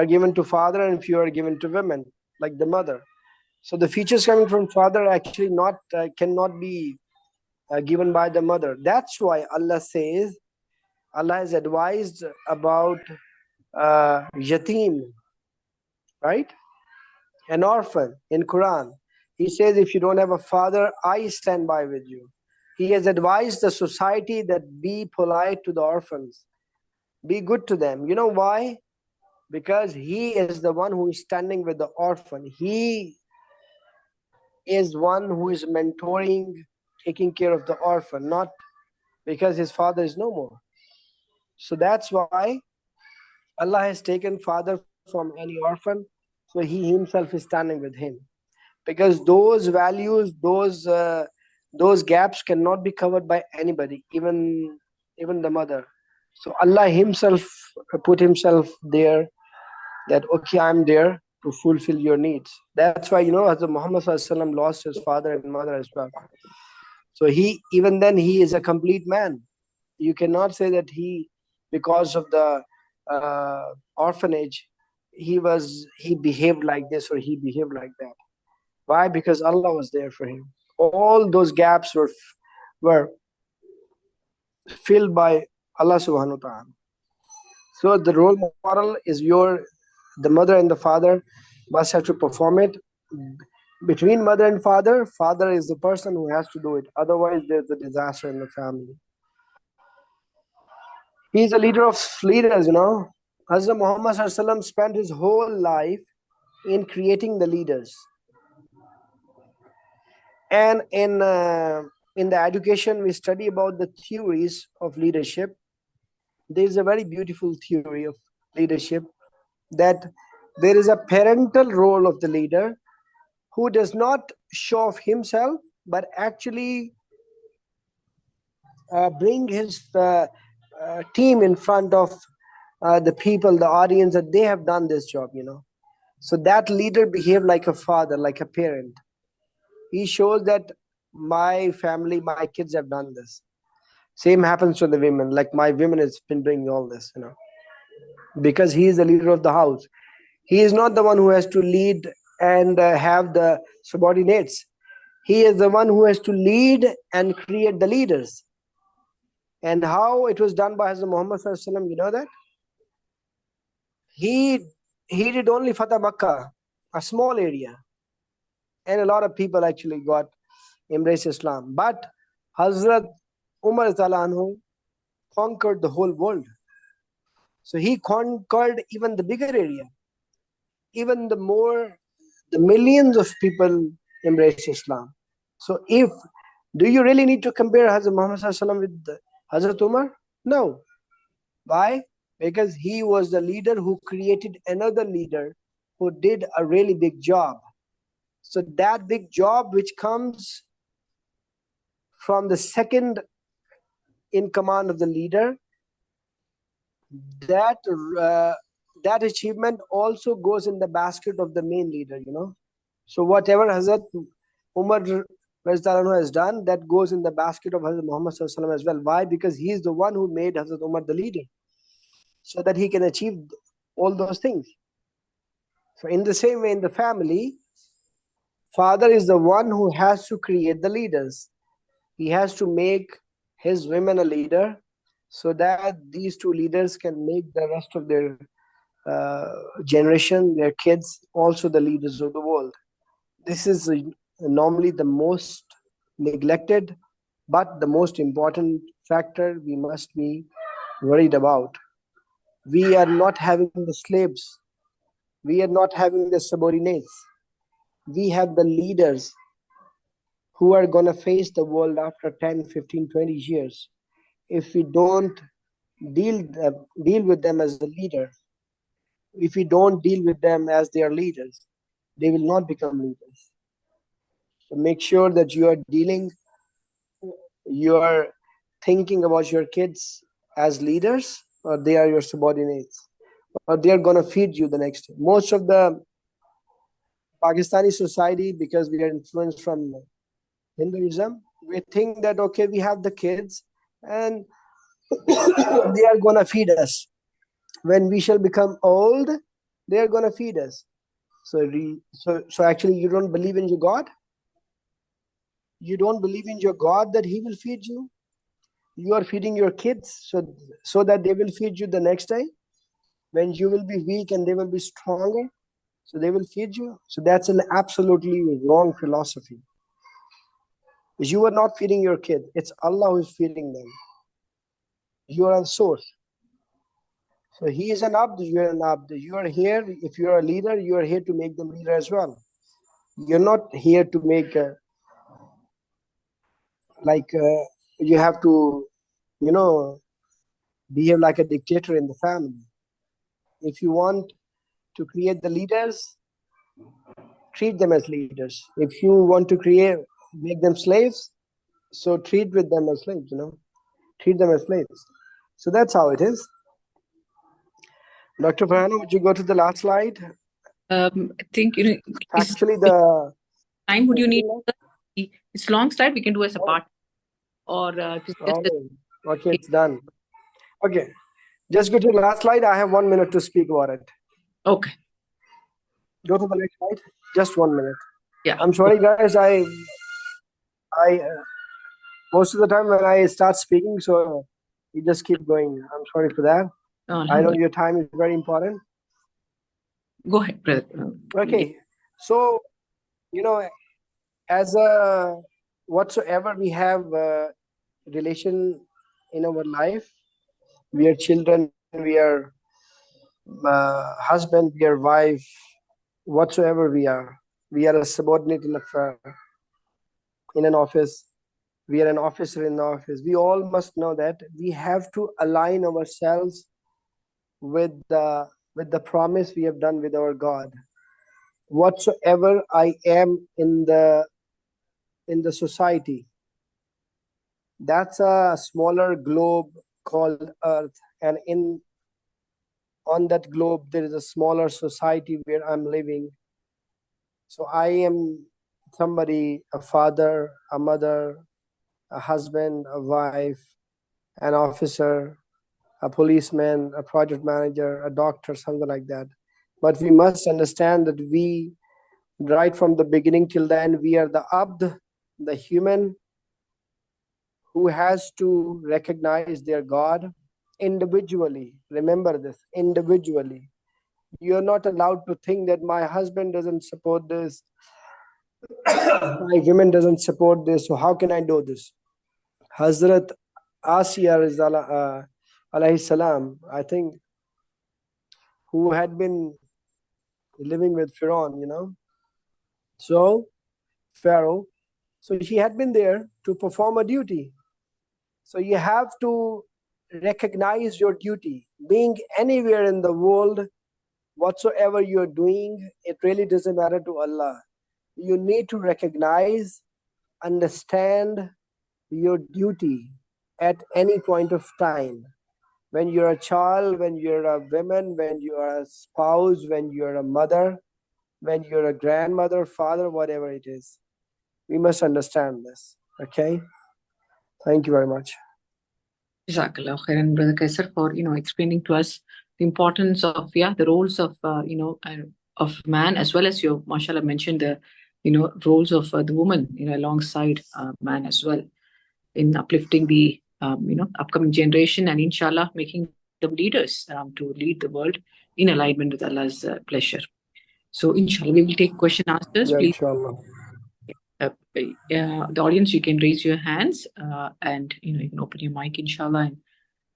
given to father and few are given to women, like the mother. So the features coming from father actually not cannot be given by the mother. That's why Allah says, Allah has advised about yatim. right? An orphan in Quran. He says, if you don't have a father, I stand by with you. He has advised the society that be polite to the orphans. Be good to them. You know why? Because he is the one who is standing with the orphan. He is one who is mentoring, taking care of the orphan, not because his father is no more. So that's why Allah has taken father from any orphan, so he himself is standing with him. Because those values, those gaps cannot be covered by anybody, even the mother. So Allah himself put himself there, that okay, I'm there to fulfill your needs. That's why, Hazrat Muhammad SAW lost his father and mother as well. So he, even then, he is a complete man. You cannot say that he, because of the orphanage, he behaved like this or he behaved like that. Why? Because Allah was there for him. All those gaps were filled by Allah subhanahu wa ta'ala. So the role model is the mother and the father must have to perform it. Between mother and father is the person who has to do it. Otherwise, there's a disaster in the family. He's a leader of leaders, Hazrat Muhammad SAW spent his whole life in creating the leaders. And in the education, we study about the theories of leadership. There is a very beautiful theory of leadership, that there is a parental role of the leader who does not show off himself, but actually bring his team in front of the people, the audience, that they have done this job, So that leader behaved like a father, like a parent. He shows that my family, my kids have done this. Same happens to the women. Like my women has been doing all this, because he is the leader of the house. He is not the one who has to lead and have the subordinates. He is the one who has to lead and create the leaders. And how it was done by Hazrat Muhammad Sallallahu Alaihi Wasallam, you know that? He did only Fatah Makkah, a small area. And a lot of people actually embraced Islam. But Hazrat Umar Anhu conquered the whole world. So he conquered even the bigger area. Even the millions of people embrace Islam. So do you really need to compare Hazrat Muhammad SAW with Hazrat Umar? No. Why? Because he was the leader who created another leader who did a really big job. So that big job, which comes from the second in command of the leader, that achievement also goes in the basket of the main leader, So whatever Hazrat Umar has done, that goes in the basket of Hazrat Muhammad SAW as well. Why? Because he is the one who made Hazrat Umar the leader, so that he can achieve all those things. So in the same way, in the family, father is the one who has to create the leaders. He has to make his women a leader, so that these two leaders can make the rest of their generation, their kids, also the leaders of the world. This is normally the most neglected, but the most important factor we must be worried about. We are not having the slaves. We are not having the subordinates. We have the leaders who are going to face the world after 10, 15, 20 years. If we don't deal with them as the leader, if we don't deal with them as their leaders, they will not become leaders. So make sure that you are thinking about your kids as leaders, or they are your subordinates, or they are going to feed you the next day. Most of the Pakistani society, because we are influenced from Hinduism, we think that, okay, we have the kids and they are going to feed us. When we shall become old, they are going to feed us. So actually, you don't believe in your God? You don't believe in your God that He will feed you? You are feeding your kids so that they will feed you the next day when you will be weak and they will be stronger. so they will feed you. So that's an absolutely wrong philosophy. You are not feeding your kid. It's Allah who is feeding them. You are the source. So he is an abd, you are an abd. You are here, if you are a leader, you are here to make them leader as well. You're not here to make, you have to, behave like a dictator in the family. If you want to create the leaders, treat them as leaders. If you want to make them slaves, so treat with them as slaves, treat them as slaves. So that's how it is. Dr. Farhana, would you go to the last slide? I think Actually, the time would you need? It's long slide. We can do as a part, or okay, it's done. Okay, just go to the last slide. I have 1 minute to speak about it. Okay. Go to the next slide. Just 1 minute. Yeah. I'm sorry, guys. I most of the time when I start speaking, so you just keep going. I'm sorry for that. I know your time is very important. Go ahead, brother. Okay, so as whatsoever we have relation in our life, we are children, we are husband, we are wife, whatsoever we are a subordinate in an office, we are an officer in the office. We all must know that we have to align ourselves with the promise we have done with our God. Whatsoever I am in the society, that's a smaller globe called Earth, and on that globe there is a smaller society where I'm living. So I am somebody, a father, a mother, a husband, a wife, an officer, a policeman, a project manager, a doctor, something like that. But we must understand that we, right from the beginning till the end, we are the abd, the human who has to recognize their God individually. Remember this, individually. You're not allowed to think that my husband doesn't support this, my women doesn't support this, so how can I do this? Hazrat Asiya alayhi salam, I think, who had been living with Pharaoh, Pharaoh. So she had been there to perform a duty. So you have to recognize your duty. Being anywhere in the world, whatsoever you're doing, it really doesn't matter to Allah. You need to recognize, understand your duty at any point of time. When you're a child, when you're a woman, when you are a spouse, when you're a mother, when you're a grandmother, father, whatever it is. We must understand this. Okay? Thank you very much. Jazakallah khairan, Brother Qaisar, for explaining to us the importance of the roles of of man, as well as you, mashallah, mentioned the roles of the woman alongside man as well, in uplifting the upcoming generation, and inshallah making them leaders to lead the world in alignment with Allah's pleasure. So inshallah we will take question answers. Yeah, Please, inshallah. the audience, you can raise your hands and you can open your mic, inshallah, and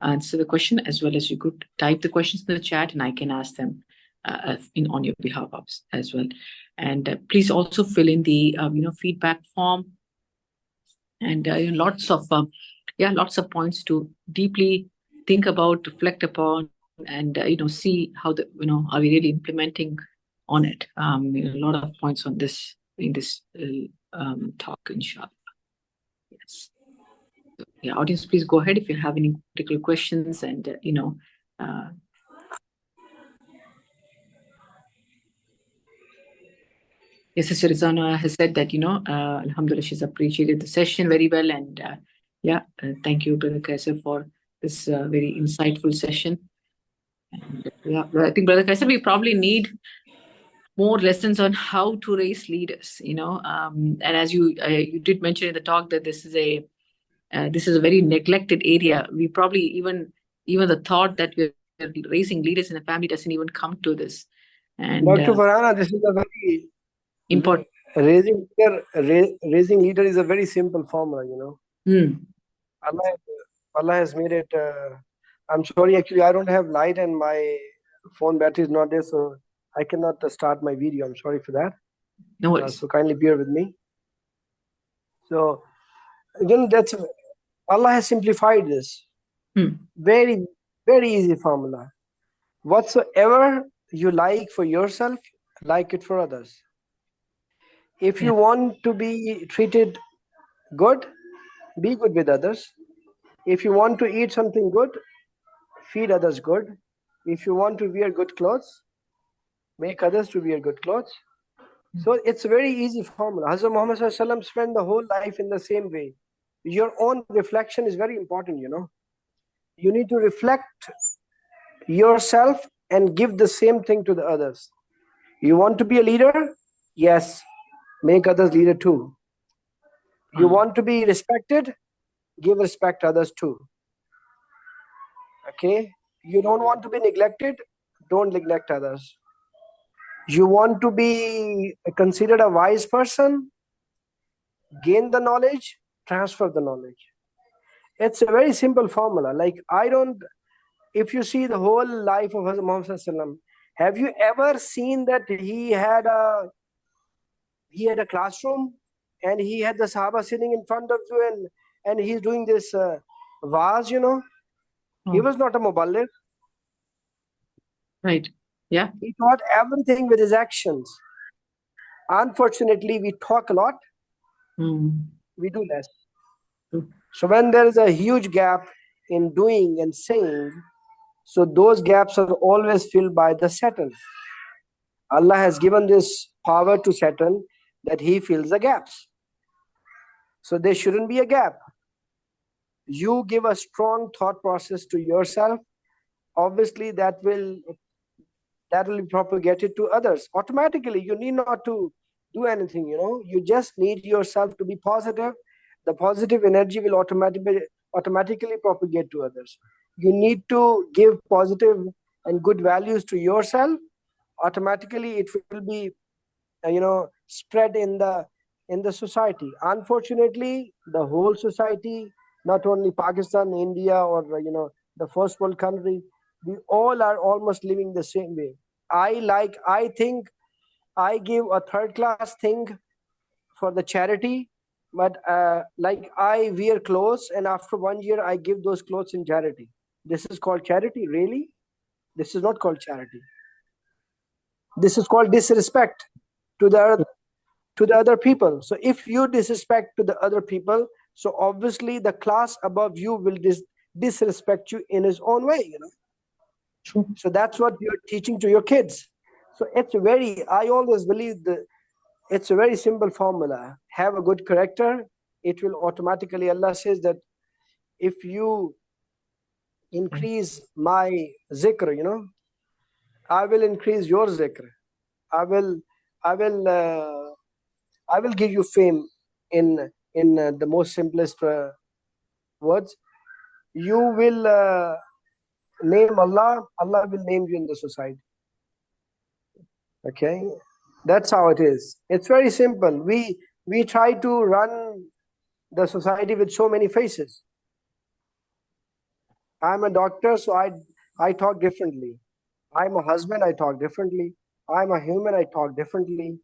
answer the question, as well as you could type the questions in the chat and I can ask them on your behalf as well. And please also fill in the feedback form, and lots of points to deeply think about, reflect upon, and see how are we really implementing on it. A lot of points on this in this talk, inshallah. Yes. So, audience, please go ahead if you have any particular questions, and yes, Sister Rizana has said that alhamdulillah, she's appreciated the session very well, and thank you, Brother Qaisar, for this very insightful session. And, I think, Brother Qaisar, we probably need more lessons on how to raise leaders, and as you did mention in the talk that this is a very neglected area. We probably even the thought that we're raising leaders in a family doesn't even come to this. And Dr. Farhana, this is a very important. raising leader is a very simple formula, you know. Allah has made it. I'm sorry, actually, I don't have light and my phone battery is not there, so I cannot start my video. I'm sorry for that. No worries. So kindly bear with me. So, again, that's Allah has simplified this. Very, very easy formula. Whatsoever you like for yourself, like it for others. If you want to be treated good, be good with others. If you want to eat something good, feed others good. If you want to wear good clothes, make others to wear good clothes. So it's a very easy formula. Hazrat Muhammad ﷺ spent the whole life in the same way. Your own reflection is very important, you know. You need to reflect yourself and give the same thing to the others. You want to be a leader? Yes, make others leader too. You want to be respected? Give respect to others too. Okay? You don't want to be neglected? Don't neglect others. You want to be considered a wise person? Gain the knowledge, transfer the knowledge. It's a very simple formula. Like, if you see the whole life of Hazrat Muhammad ﷺ, have you ever seen that he had a classroom and he had the Sahaba sitting in front of you and he's doing this vaz, you know? He was not a muballigh. Right. Yeah. He taught everything with his actions. Unfortunately, we talk a lot, we do less. So when there is a huge gap in doing and saying, so those gaps are always filled by the Satan. Allah has given this power to Satan that he fills the gaps. So there shouldn't be a gap. You give a strong thought process to yourself, obviously that will be propagated to others. Automatically, you need not to do anything, you know. You just need yourself to be positive. The positive energy will automatically propagate to others. You need to give positive and good values to yourself. Automatically, it will be, spread in the society. Unfortunately, the whole society, not only Pakistan, India, or the first world country, we all are almost living the same way. I think I give a third class thing for the charity, but like I wear clothes and after 1 year I give those clothes in charity. This is called charity? Really? This is not called charity. This is called disrespect to the other people. So if you disrespect to the other people, so obviously the class above you will disrespect you in his own way, you know. True. So that's what you're teaching to your kids. So I always believe that it's a very simple formula. Have a good character, it will automatically, Allah says that if you increase my zikr, you know, I will increase your zikr. I will give you fame in the most simplest words. You will name Allah, Allah will name you in the society. Okay, that's how it is. It's very simple. We try to run the society with so many faces. I'm a doctor, so I talk differently. I'm a husband, I talk differently. I'm a human, I talk differently.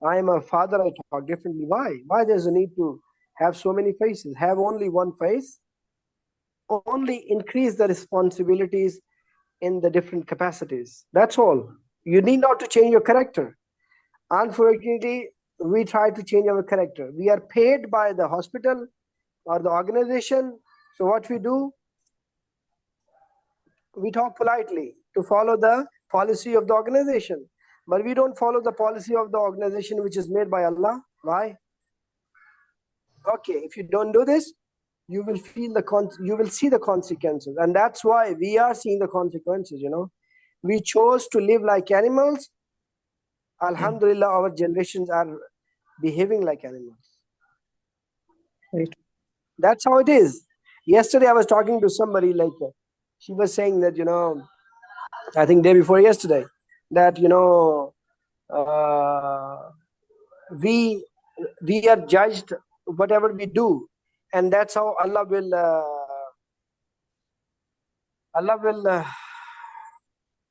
I'm a father, I talk differently. Why? Why there's a need to have so many faces? Have only one face. Only increase the responsibilities in the different capacities. That's all. You need not to change your character. Unfortunately, we try to change our character. We are paid by the hospital or the organization. So what we do, we talk politely to follow the policy of the organization. But we don't follow the policy of the organization which is made by Allah. Why? Okay, if you don't do this, you will see the consequences. And that's why we are seeing the consequences, you know. We chose to live like animals. Alhamdulillah, our generations are behaving like animals. Right. That's how it is. Yesterday I was talking to somebody, like she was saying that, you know, I think day before yesterday, that we are judged whatever we do, and that's how Allah will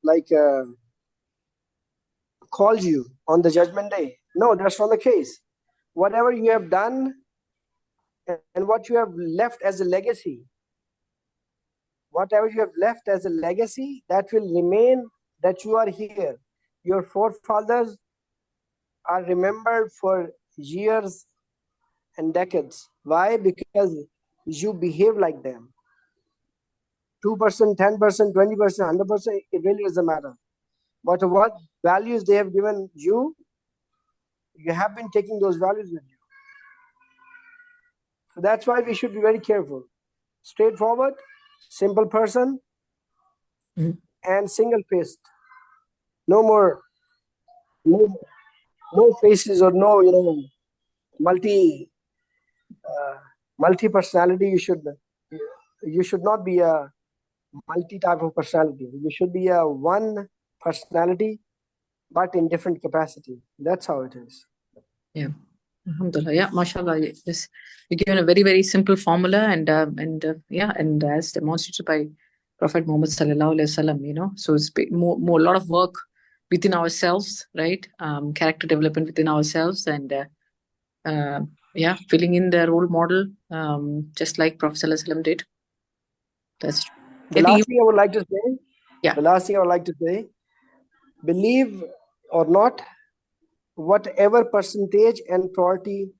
like call you on the judgment day. No, that's not the case. Whatever you have done and what you have left as a legacy, that will remain, that you are here. Your forefathers are remembered for years and decades. Why? Because you behave like them. 2%, 10%, 20%, 100%, it really doesn't matter. But what values they have given you, you have been taking those values with you. So that's why we should be very careful. Straightforward, simple person, and single-faced. No more, no faces, or no, multi personality. You should not be a multi type of personality. You should be a one personality, but in different capacity. That's how it is. Yeah. Alhamdulillah. Yeah, mashallah. Yes. You're given a very, very simple formula, and as demonstrated by Prophet Muhammad Sallallahu Alaihi Wasallam, so it's more a lot of work within ourselves, right? Character development within ourselves, and filling in the role model, just like Prophet Sallallahu Alaihi Wasallam did. That's the last thing I would like to say. Yeah. The last thing I would like to say, believe or not, whatever percentage and priority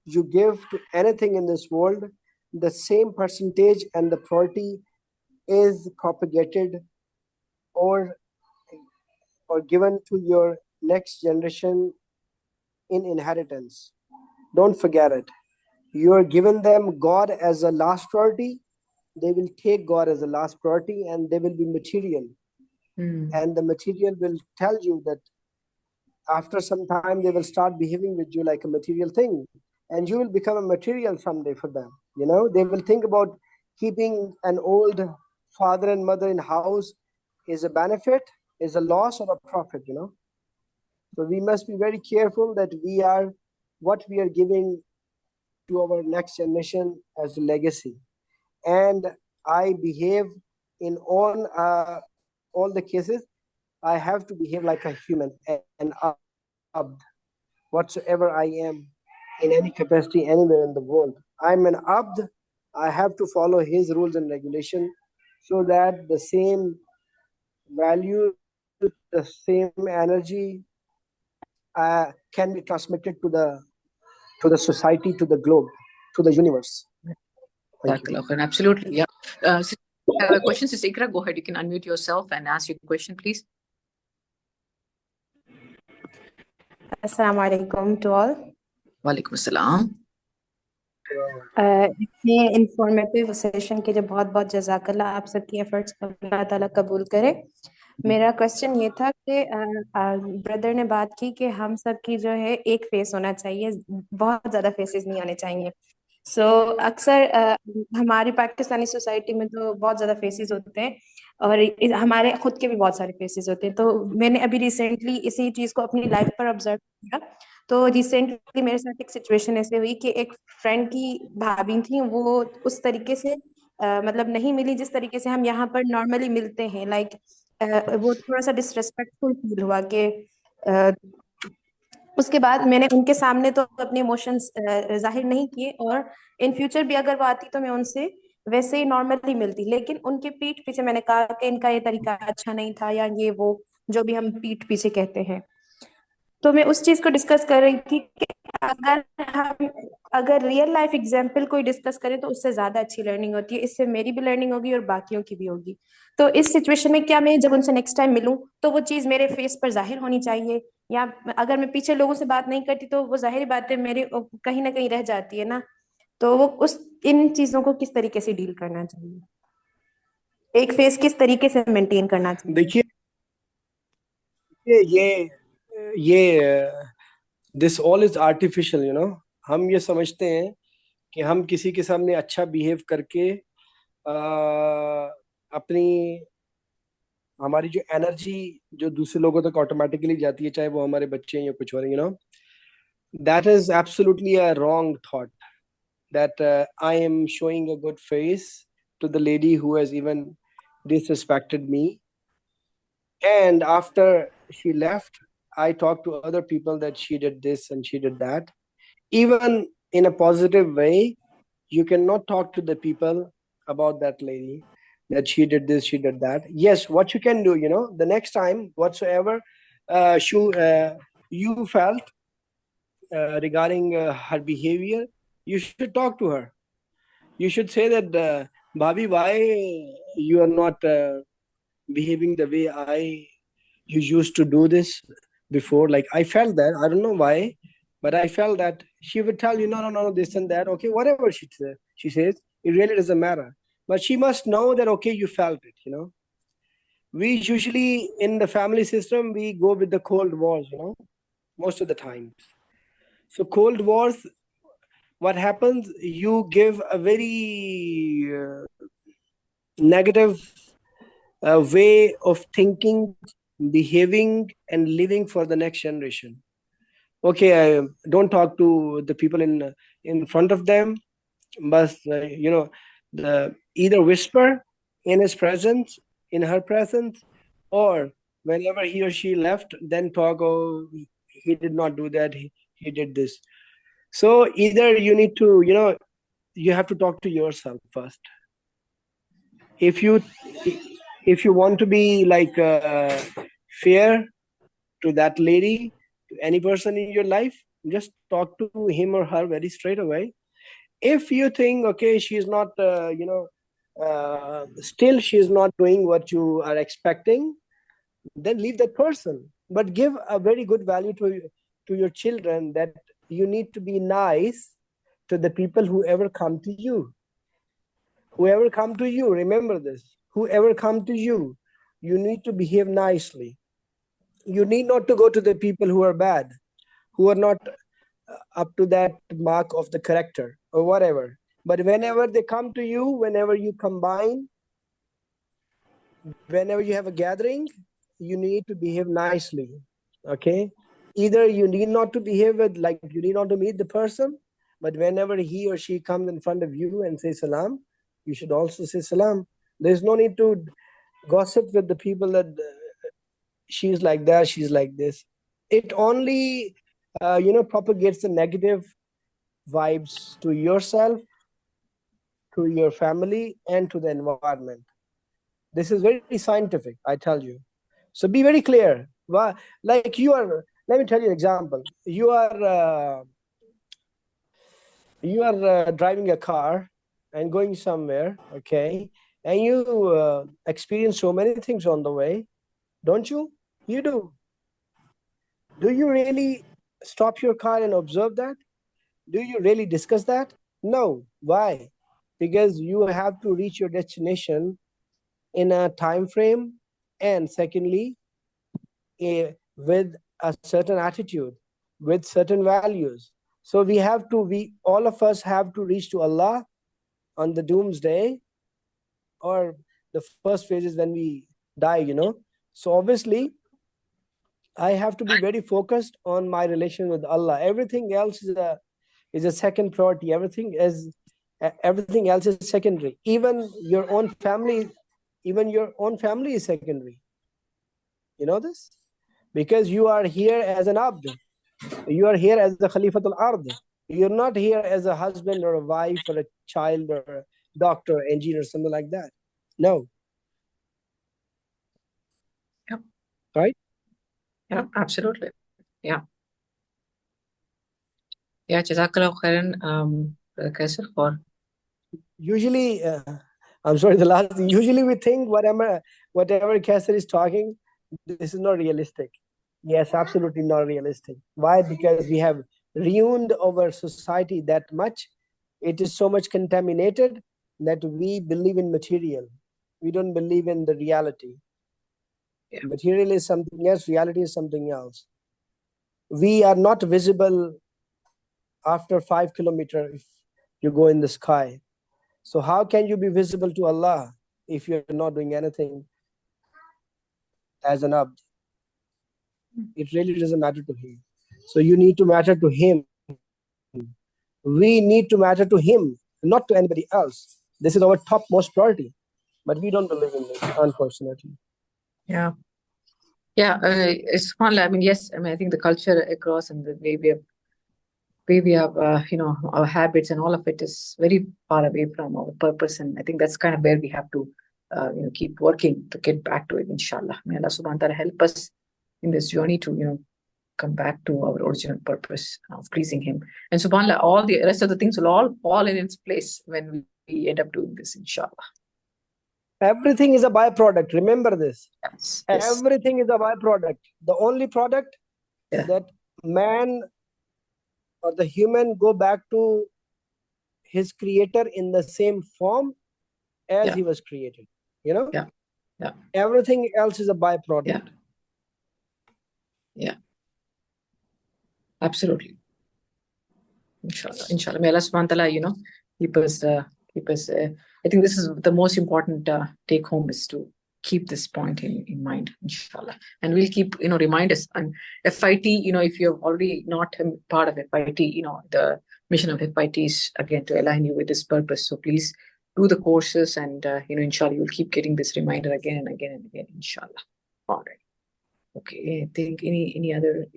you give to anything in this world, the same percentage and the priority is propagated or given to your next generation in inheritance. Don't forget it. You are giving them God as a last priority. They will take God as a last priority, and they will be material. And the material will tell you that after some time they will start behaving with you like a material thing, and you will become a material someday for them. They will think about keeping an old father and mother in house is a benefit, is a loss, or a profit. So we must be very careful that what we are giving to our next generation as a legacy. And I behave in all the cases, I have to behave like a human, an abd, whatsoever I am, in any capacity, anywhere in the world. I'm an abd. I have to follow his rules and regulation, so that the same value, the same energy can be transmitted to the society, to the globe, to the universe. Thank you. Absolutely. Yeah. If you have a question, Sister Ikra, go ahead. You can unmute yourself and ask your question, please. Assalamu alaikum to all. Walaikum assalam. इतने informative session के लिए बहुत बहुत जज़ाकल्लाह. आप सबकी efforts को अल्लाह ताला कबूल करे. मेरा क्वेश्चन ये था कि ब्रदर ने बात की कि हम सब की जो है एक फेस होना चाहिए, बहुत ज़्यादा फेसेस नहीं होने चाहिए. अक्सर हमारी पाकिस्तानी सोसाइटी में तो बहुत ज़्यादा फेसेस होते हैं, और हमारे खुद के भी बहुत सारे फेसेस होते हैं. तो मैंने अभी रिसेंटली इसी चीज़ को अपनी लाइफ पर ऑब्जर्व किया. तो रिसेंटली मेरे साथ एक सिचुएशन ऐसे हुई कि एक फ्रेंड की भाभी थी, वो उस तरीके से मतलब नहीं मिली जिस तरीके से हम यहाँ पर नॉर्मली मिलते हैं. लाइक वो थोड़ा सा डिसरेस्पेक्टफुल फील हुआ कि उसके बाद मैंने उनके सामने तो अपने इमोशंस जाहिर नहीं किए, और इन फ्यूचर भी अगर वो आती तो मैं उनसे वैसे ही नॉर्मली मिलती. लेकिन उनके पीठ पीछे मैंने कहा कि इनका ये तरीका अच्छा नहीं था, या ये वो जो भी हम पीठ पीछे कहते हैं. तो मैं उस चीज को डिस्कस कर रही थी कि अगर रियल लाइफ एग्जाम्पल कोई डिस्कस करें तो उससे ज्यादा अच्छी लर्निंग होती है. इससे मेरी भी लर्निंग होगी और बाकियों की भी होगी. तो इस सिचुएशन में क्या मैं जब उनसे नेक्स्ट टाइम मिलूं तो वो चीज मेरे फेस पर जाहिर होनी चाहिए, या अगर मैं पीछे लोगों से बात नहीं करती तो वो जाहिर बात है मेरे कहीं ना कहीं रह जाती है ना. तो वो इन चीजों को किस तरीके से डील करना चाहिए, एक फेस किस तरीके से मेंटेन करना चाहिए? देखिए, ये दिस ऑल इज आर्टिफिशियल. हम ये समझते हैं कि हम किसी के सामने अच्छा बिहेव करके अपनी हमारी जो एनर्जी जो दूसरे लोगों तक ऑटोमेटिकली जाती है, चाहे वो हमारे बच्चे हैं या कुछ और, that is absolutely a wrong thought, that I am showing a good face to the lady who has even disrespected me. And after she left, I talked to other people that she did this and she did that. Even in a positive way, you cannot talk to the people about that lady, that she did this, she did that. Yes, what you can do, the next time, whatsoever you felt regarding her behavior, you should talk to her. You should say that, Bhabhi, why you are not behaving the way you used to do this before? Like, I felt that, I don't know why, but I felt that. She would tell you, no, this and that. Okay, whatever she says, it really doesn't matter. But she must know that, okay, you felt it. We usually, in the family system, we go with the cold wars, most of the times. So cold wars, what happens, you give a very negative way of thinking, behaving, and living for the next generation. Okay, I don't talk to the people in front of them, but either whisper in his presence, in her presence, or whenever he or she left, then talk. Oh, he did not do that. He did this. So either you need to, you have to talk to yourself first. If you want to be like fair to that lady, to any person in your life, just talk to him or her very straight away. If you think, okay, she's not still she's not doing what you are expecting, then leave that person. But give a very good value to your children, that you need to be nice to the people who ever come to you. Whoever come to you, remember this, whoever come to you, you need to behave nicely. You need not to go to the people who are bad, who are not up to that mark of the character or whatever. But whenever they come to you, whenever you combine, whenever you have a gathering, you need to behave nicely. Okay, either you need not to behave with, like, you need not to meet the person, but whenever he or she comes in front of you and say salam, you should also say salam. There's no need to gossip with the people that she's like that, she's like this. It only propagates the negative vibes to yourself, to your family, and to the environment. This is very scientific, I tell you. So be very clear. Like, you are, let me tell you an example. You are driving a car and going somewhere, okay, and you experience so many things on the way, don't you? You do. Do you really stop your car and observe that? Do you really discuss that? No. Why? Because you have to reach your destination in a time frame, and secondly, with a certain attitude, with certain values. So we all of us have to reach to Allah on the doomsday, or the first phase is when we die. So obviously, I have to be very focused on my relation with Allah. Everything else is a second priority. Everything else is secondary. Even your own family is secondary. You know this? Because you are here as an abd. You are here as the Khalifatul Ard. You're not here as a husband or a wife or a child or a doctor, engineer, something like that. No. Yep. Right? Yeah, absolutely. Yeah. Yeah, Jazakallah khairan, Qaisar, for Usually, I'm sorry, usually we think whatever Qaisar is talking, this is not realistic. Yes, absolutely not realistic. Why? Because we have ruined our society that much. It is so much contaminated that we believe in material. We don't believe in the reality. Yeah. Material is something else, reality is something else. We are not visible after 5 kilometers if you go in the sky. So how can you be visible to Allah if you're not doing anything as an abd. It really doesn't matter to him. So you need to matter to him. We need to matter to him, not to anybody else. This is our topmost priority. But we don't believe in this, unfortunately. Yeah. Yeah, it's fun. I mean, yes, I mean, I think the culture across and the way we have, our habits and all of it is very far away from our purpose. And I think that's kind of where we have to, keep working to get back to it, inshallah. May Allah subhanahu wa ta'ala help us in this journey to, come back to our original purpose of pleasing Him. And subhanAllah, all the rest of the things will all fall in its place when we end up doing this, inshallah. Everything is a byproduct. Remember this. Yes. Everything is a byproduct. The only product that man or the human go back to his creator in the same form as he was created. Everything else is a byproduct. Yeah. Absolutely. Inshallah. May Allah subhanahu wa ta'ala, keep us. I think this is the most important take home, is to keep this point in mind, inshallah. And we'll keep, remind us. And FIT, if you're already not a part of FIT, the mission of FIT is, again, to align you with this purpose. So please do the courses and, inshallah, you'll keep getting this reminder again and again and again, inshallah. All right. Okay, I think any other,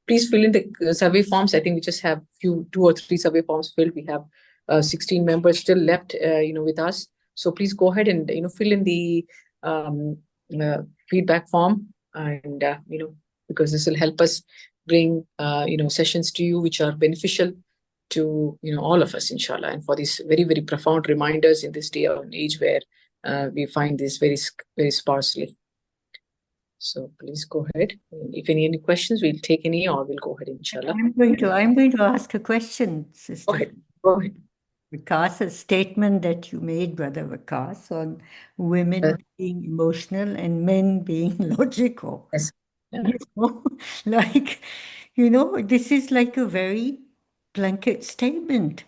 please fill in the survey forms. I think we just have 2 or 3 survey forms filled. We have 16 members still left, with us. So please go ahead and, fill in the feedback form, and, because this will help us bring, sessions to you, which are beneficial to, all of us, inshallah. And for these very, very profound reminders in this day and age where we find this very, very sparsely. So please go ahead. If any questions, we'll take any, or we'll go ahead, inshallah. I'm going to ask a question, sister. Go ahead. Vikas, a statement that you made, Brother Vikas, on women being emotional and men being logical. Yes. This is like a very blanket statement.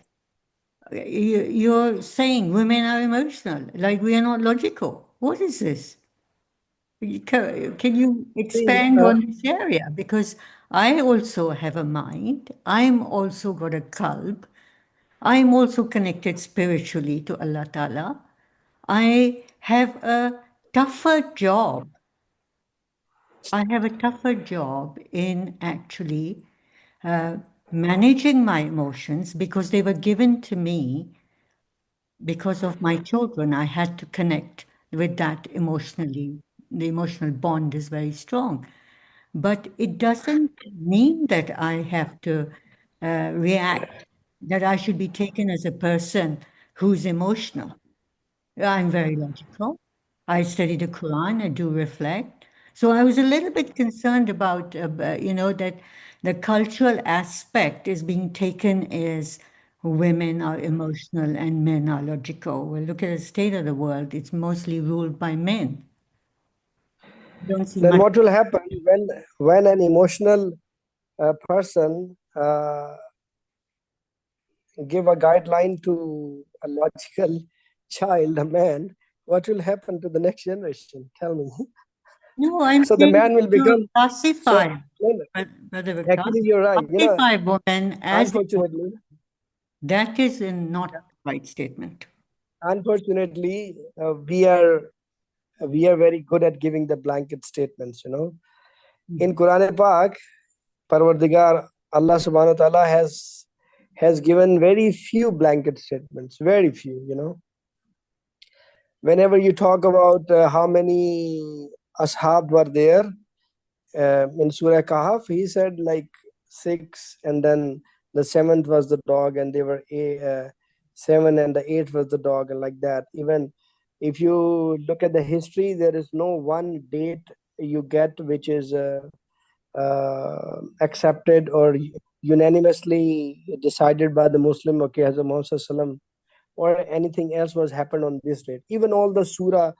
You're saying women are emotional, like we are not logical. What is this? Can you expand on this area? Because I also have a mind. I'm also got a qalb. I'm also connected spiritually to Allah Ta'ala. I have a tougher job. I have a tougher job in actually managing my emotions, because they were given to me because of my children. I had to connect with that emotionally. The emotional bond is very strong. But it doesn't mean that I have to react, that I should be taken as a person who's emotional. I'm very logical. I study the Quran, I do reflect. So I was a little bit concerned about, that the cultural aspect is being taken as women are emotional and men are logical. Well, look at the state of the world. It's mostly ruled by men. Don't see Then much. what will happen when an emotional person give a guideline to a logical child, a man? What will happen to the next generation? Tell me. No, I'm so the saying man will become classify. Actually, you're right. Classify women as unfortunately, that is not the right statement. Unfortunately, we are very good at giving the blanket statements. In Quran Pak, Parvardigar Allah Subhanahu wa Taala has given very few blanket statements. Very few. Whenever you talk about how many ashab were there in Surah Kahf, he said like 6, and then the 7th was the dog, and they were 7, and the 8th was the dog, and like that. Even if you look at the history, there is no one date you get which is accepted or unanimously decided by the Muslim, okay, Hazrat Muhammad or anything else was happened on this date. Even all the surah,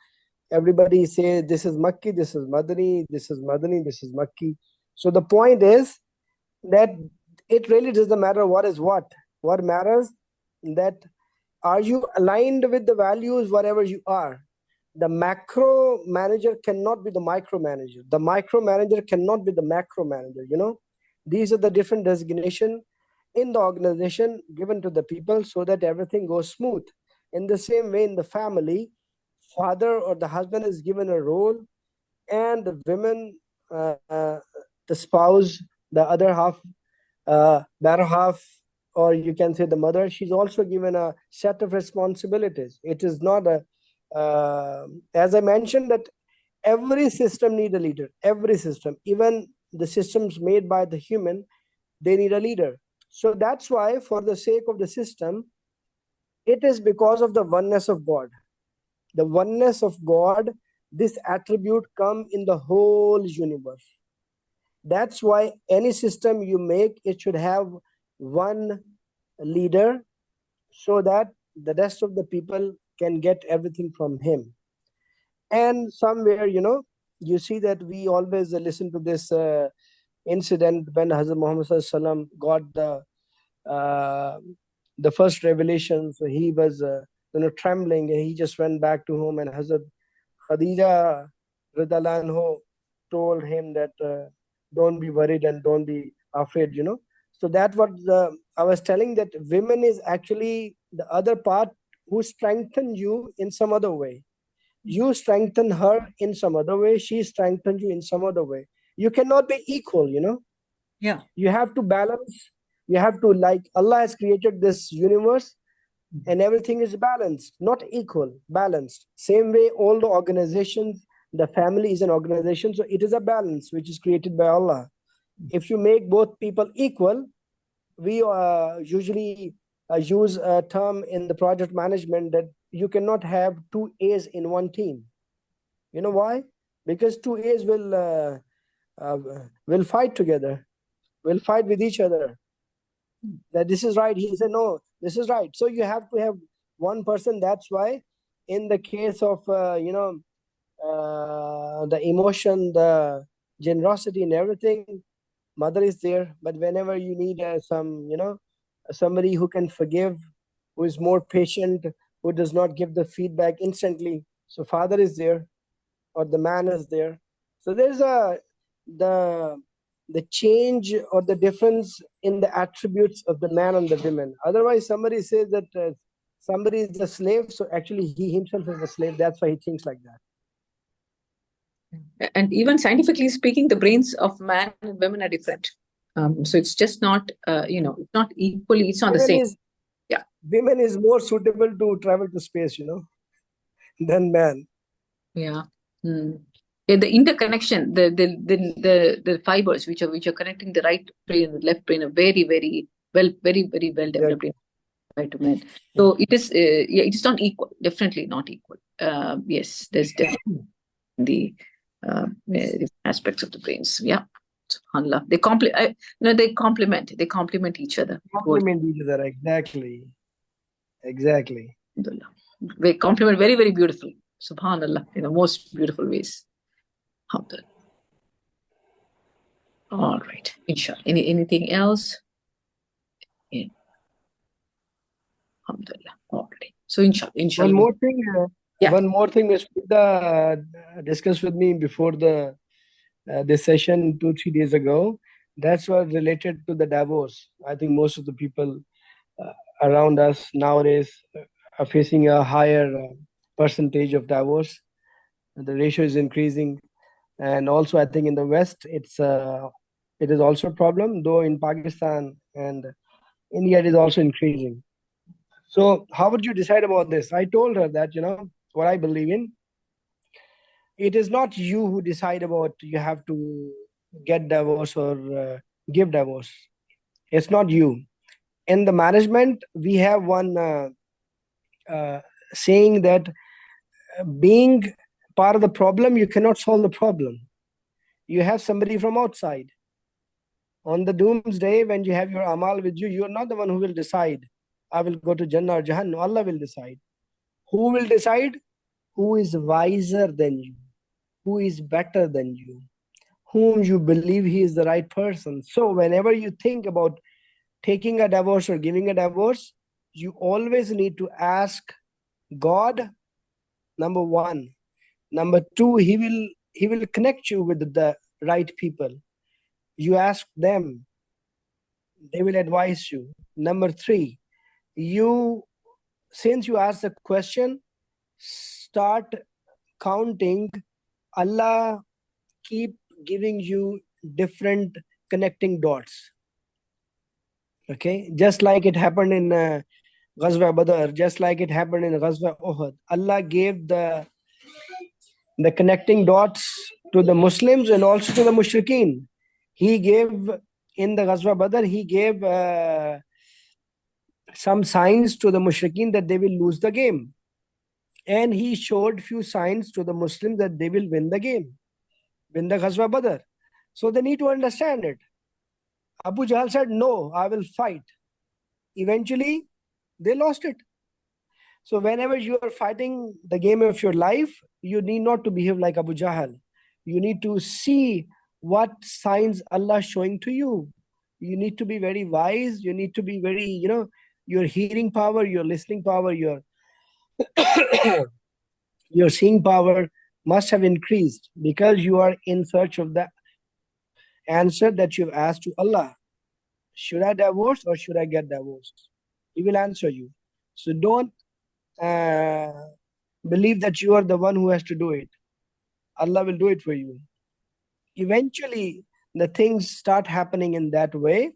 everybody say this is Makki, this is Madani, this is Madani, this is Makki. So the point is that it really doesn't matter what is what. What matters that are you aligned with the values wherever you are. The macro manager cannot be the micromanager. The micromanager cannot be the macro manager. These are the different designation in the organization given to the people so that everything goes smooth. In the same way, in the family, father or the husband is given a role, and the women, the spouse, the other half, better half, or you can say the mother, she's also given a set of responsibilities. It is not as I mentioned, that every system need a leader. Every system, even the systems made by the human, they need a leader. So that's why, for the sake of the system, it is because of the oneness of God. The oneness of God, this attribute come in the whole universe. That's why any system you make, it should have one leader so that the rest of the people can get everything from him. And somewhere, you see that we always listen to this incident when Hazrat Muhammad SAW got the first revelation. So he was trembling, and he just went back to home, and Hazrat Khadija radhiyallahu anhu told him that don't be worried and don't be afraid. So that what I was telling, that women is actually the other part who strengthen you in some other way. You strengthen her in some other way, she strengthens you in some other way. You cannot be equal. Yeah. You have to balance. You have to, like Allah has created this universe, and everything is balanced, not equal, balanced. Same way, all the organizations, the family is an organization, so it is a balance which is created by Allah. If you make both people equal, we usually use a term in the project management that you cannot have two A's in one team. You know why? Because two A's will fight together, will fight with each other. That this is right. He said, no, this is right. So you have to have one person. That's why in the case of, the emotion, the generosity and everything, mother is there. But whenever you need somebody who can forgive, who is more patient, who does not give the feedback instantly, so father is there, or the man is there. So there's the change or the difference in the attributes of the man and the women. Otherwise, somebody says that somebody is a slave, so actually he himself is a slave. That's why he thinks like that. And even scientifically speaking, the brains of man and women are different. So it's just not, it's not equally, it's not the same. Women is more suitable to travel to space, than man. Yeah. Yeah, the interconnection, the fibers which are connecting the right brain and the left brain are very, very well developed to men. So it is, it is not equal. Definitely not equal. Yes, there's definitely the aspects of the brains. Yeah. SubhanAllah. They complement each other. Complement each other, exactly. They complement very, very beautifully. SubhanAllah, in the most beautiful ways. Alhamdulillah. All right. Inshallah. Anything else? Yeah. Alhamdulillah. All right. So inshallah. One more thing Ms. Pida discussed with me before this session 2-3 days ago. That's what related to the divorce. I think most of the people around us nowadays are facing a higher percentage of divorce. The ratio is increasing, and also I think in the West it is also a problem, though in Pakistan and India it is also increasing. So how would you decide about this? I told her that, what I believe in, it is not you who decide about you have to get divorce or give divorce. It's not you. In the management, we have one saying that being part of the problem, you cannot solve the problem. You have somebody from outside. On the doomsday, when you have your amal with you, you are not the one who will decide, I will go to Jannah or Jahannam. Allah will decide. Who will decide? Who is wiser than you? Who is better than you? Whom you believe he is the right person. So whenever you think about taking a divorce or giving a divorce, you always need to ask God, number one, Number two, he will connect you with the right people. You ask them, they will advise you. Number three, since you asked the question, start counting. Allah keep giving you different connecting dots. Okay, just like it happened in Ghazwa Badr, just like it happened in Ghazwa Uhud. Allah gave the connecting dots to the Muslims and also to the Mushrikeen. He gave, in the Ghazwa Badr, he gave some signs to the Mushrikeen that they will lose the game. And he showed few signs to the Muslims that they will win the game, win the Ghazwa Badr. So they need to understand it. Abu Jahl said, no, I will fight. Eventually, they lost it. So whenever you are fighting the game of your life, you need not to behave like Abu Jahl. You need to see what signs Allah is showing to you. You need to be very wise. You need to be very, your hearing power, your listening power, your your seeing power must have increased because you are in search of the answer that you've asked to Allah. Should I divorce or should I get divorced? He will answer you. So don't believe that you are the one who has to do it. Allah will do it for you. Eventually, the things start happening in that way,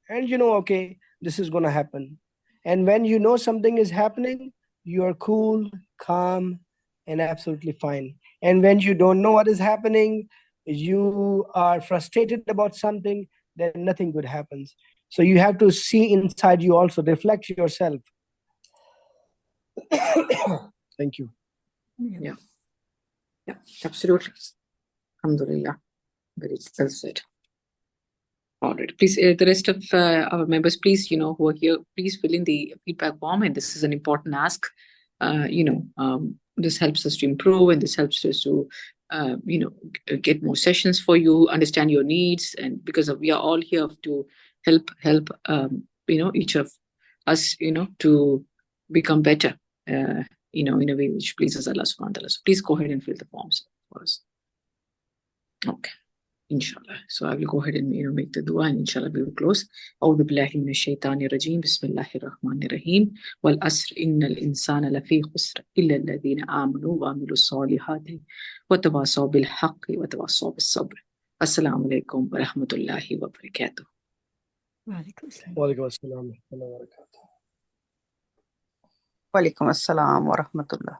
and you know, okay, this is going to happen. And when you know something is happening, you are cool, calm, and absolutely fine. And when you don't know what is happening, you are frustrated about something, then nothing good happens. So you have to see inside you also, reflect yourself. Thank you. Yeah, absolutely. Alhamdulillah. Very well said. All right. Please, the rest of our members, please, who are here, please fill in the feedback form. And this is an important ask. This helps us to improve, and this helps us to, get more sessions for you, understand your needs, and because we are all here to help, each of us, to become better, in a way which pleases Allah subhanahu wa ta'ala. So please go ahead and fill the forms for us. Okay. Inshallah. So I will go ahead and make the dua, and inshallah we will close. A'udhu billahi minash shaitani rajim. Bismillahir rahmanir rahim. Wal asr innal insana lafi khusr illa alladhina amanu wa amilus solihati wa tawasaw bil haqqi wa tawasaw bis sabr. Assalamu alaikum wa rahmatullahi wa barakatuh. Wa alaikum assalam wa rahmatullahi wa barakatuh. Walaikum assalam wa rahmatullah.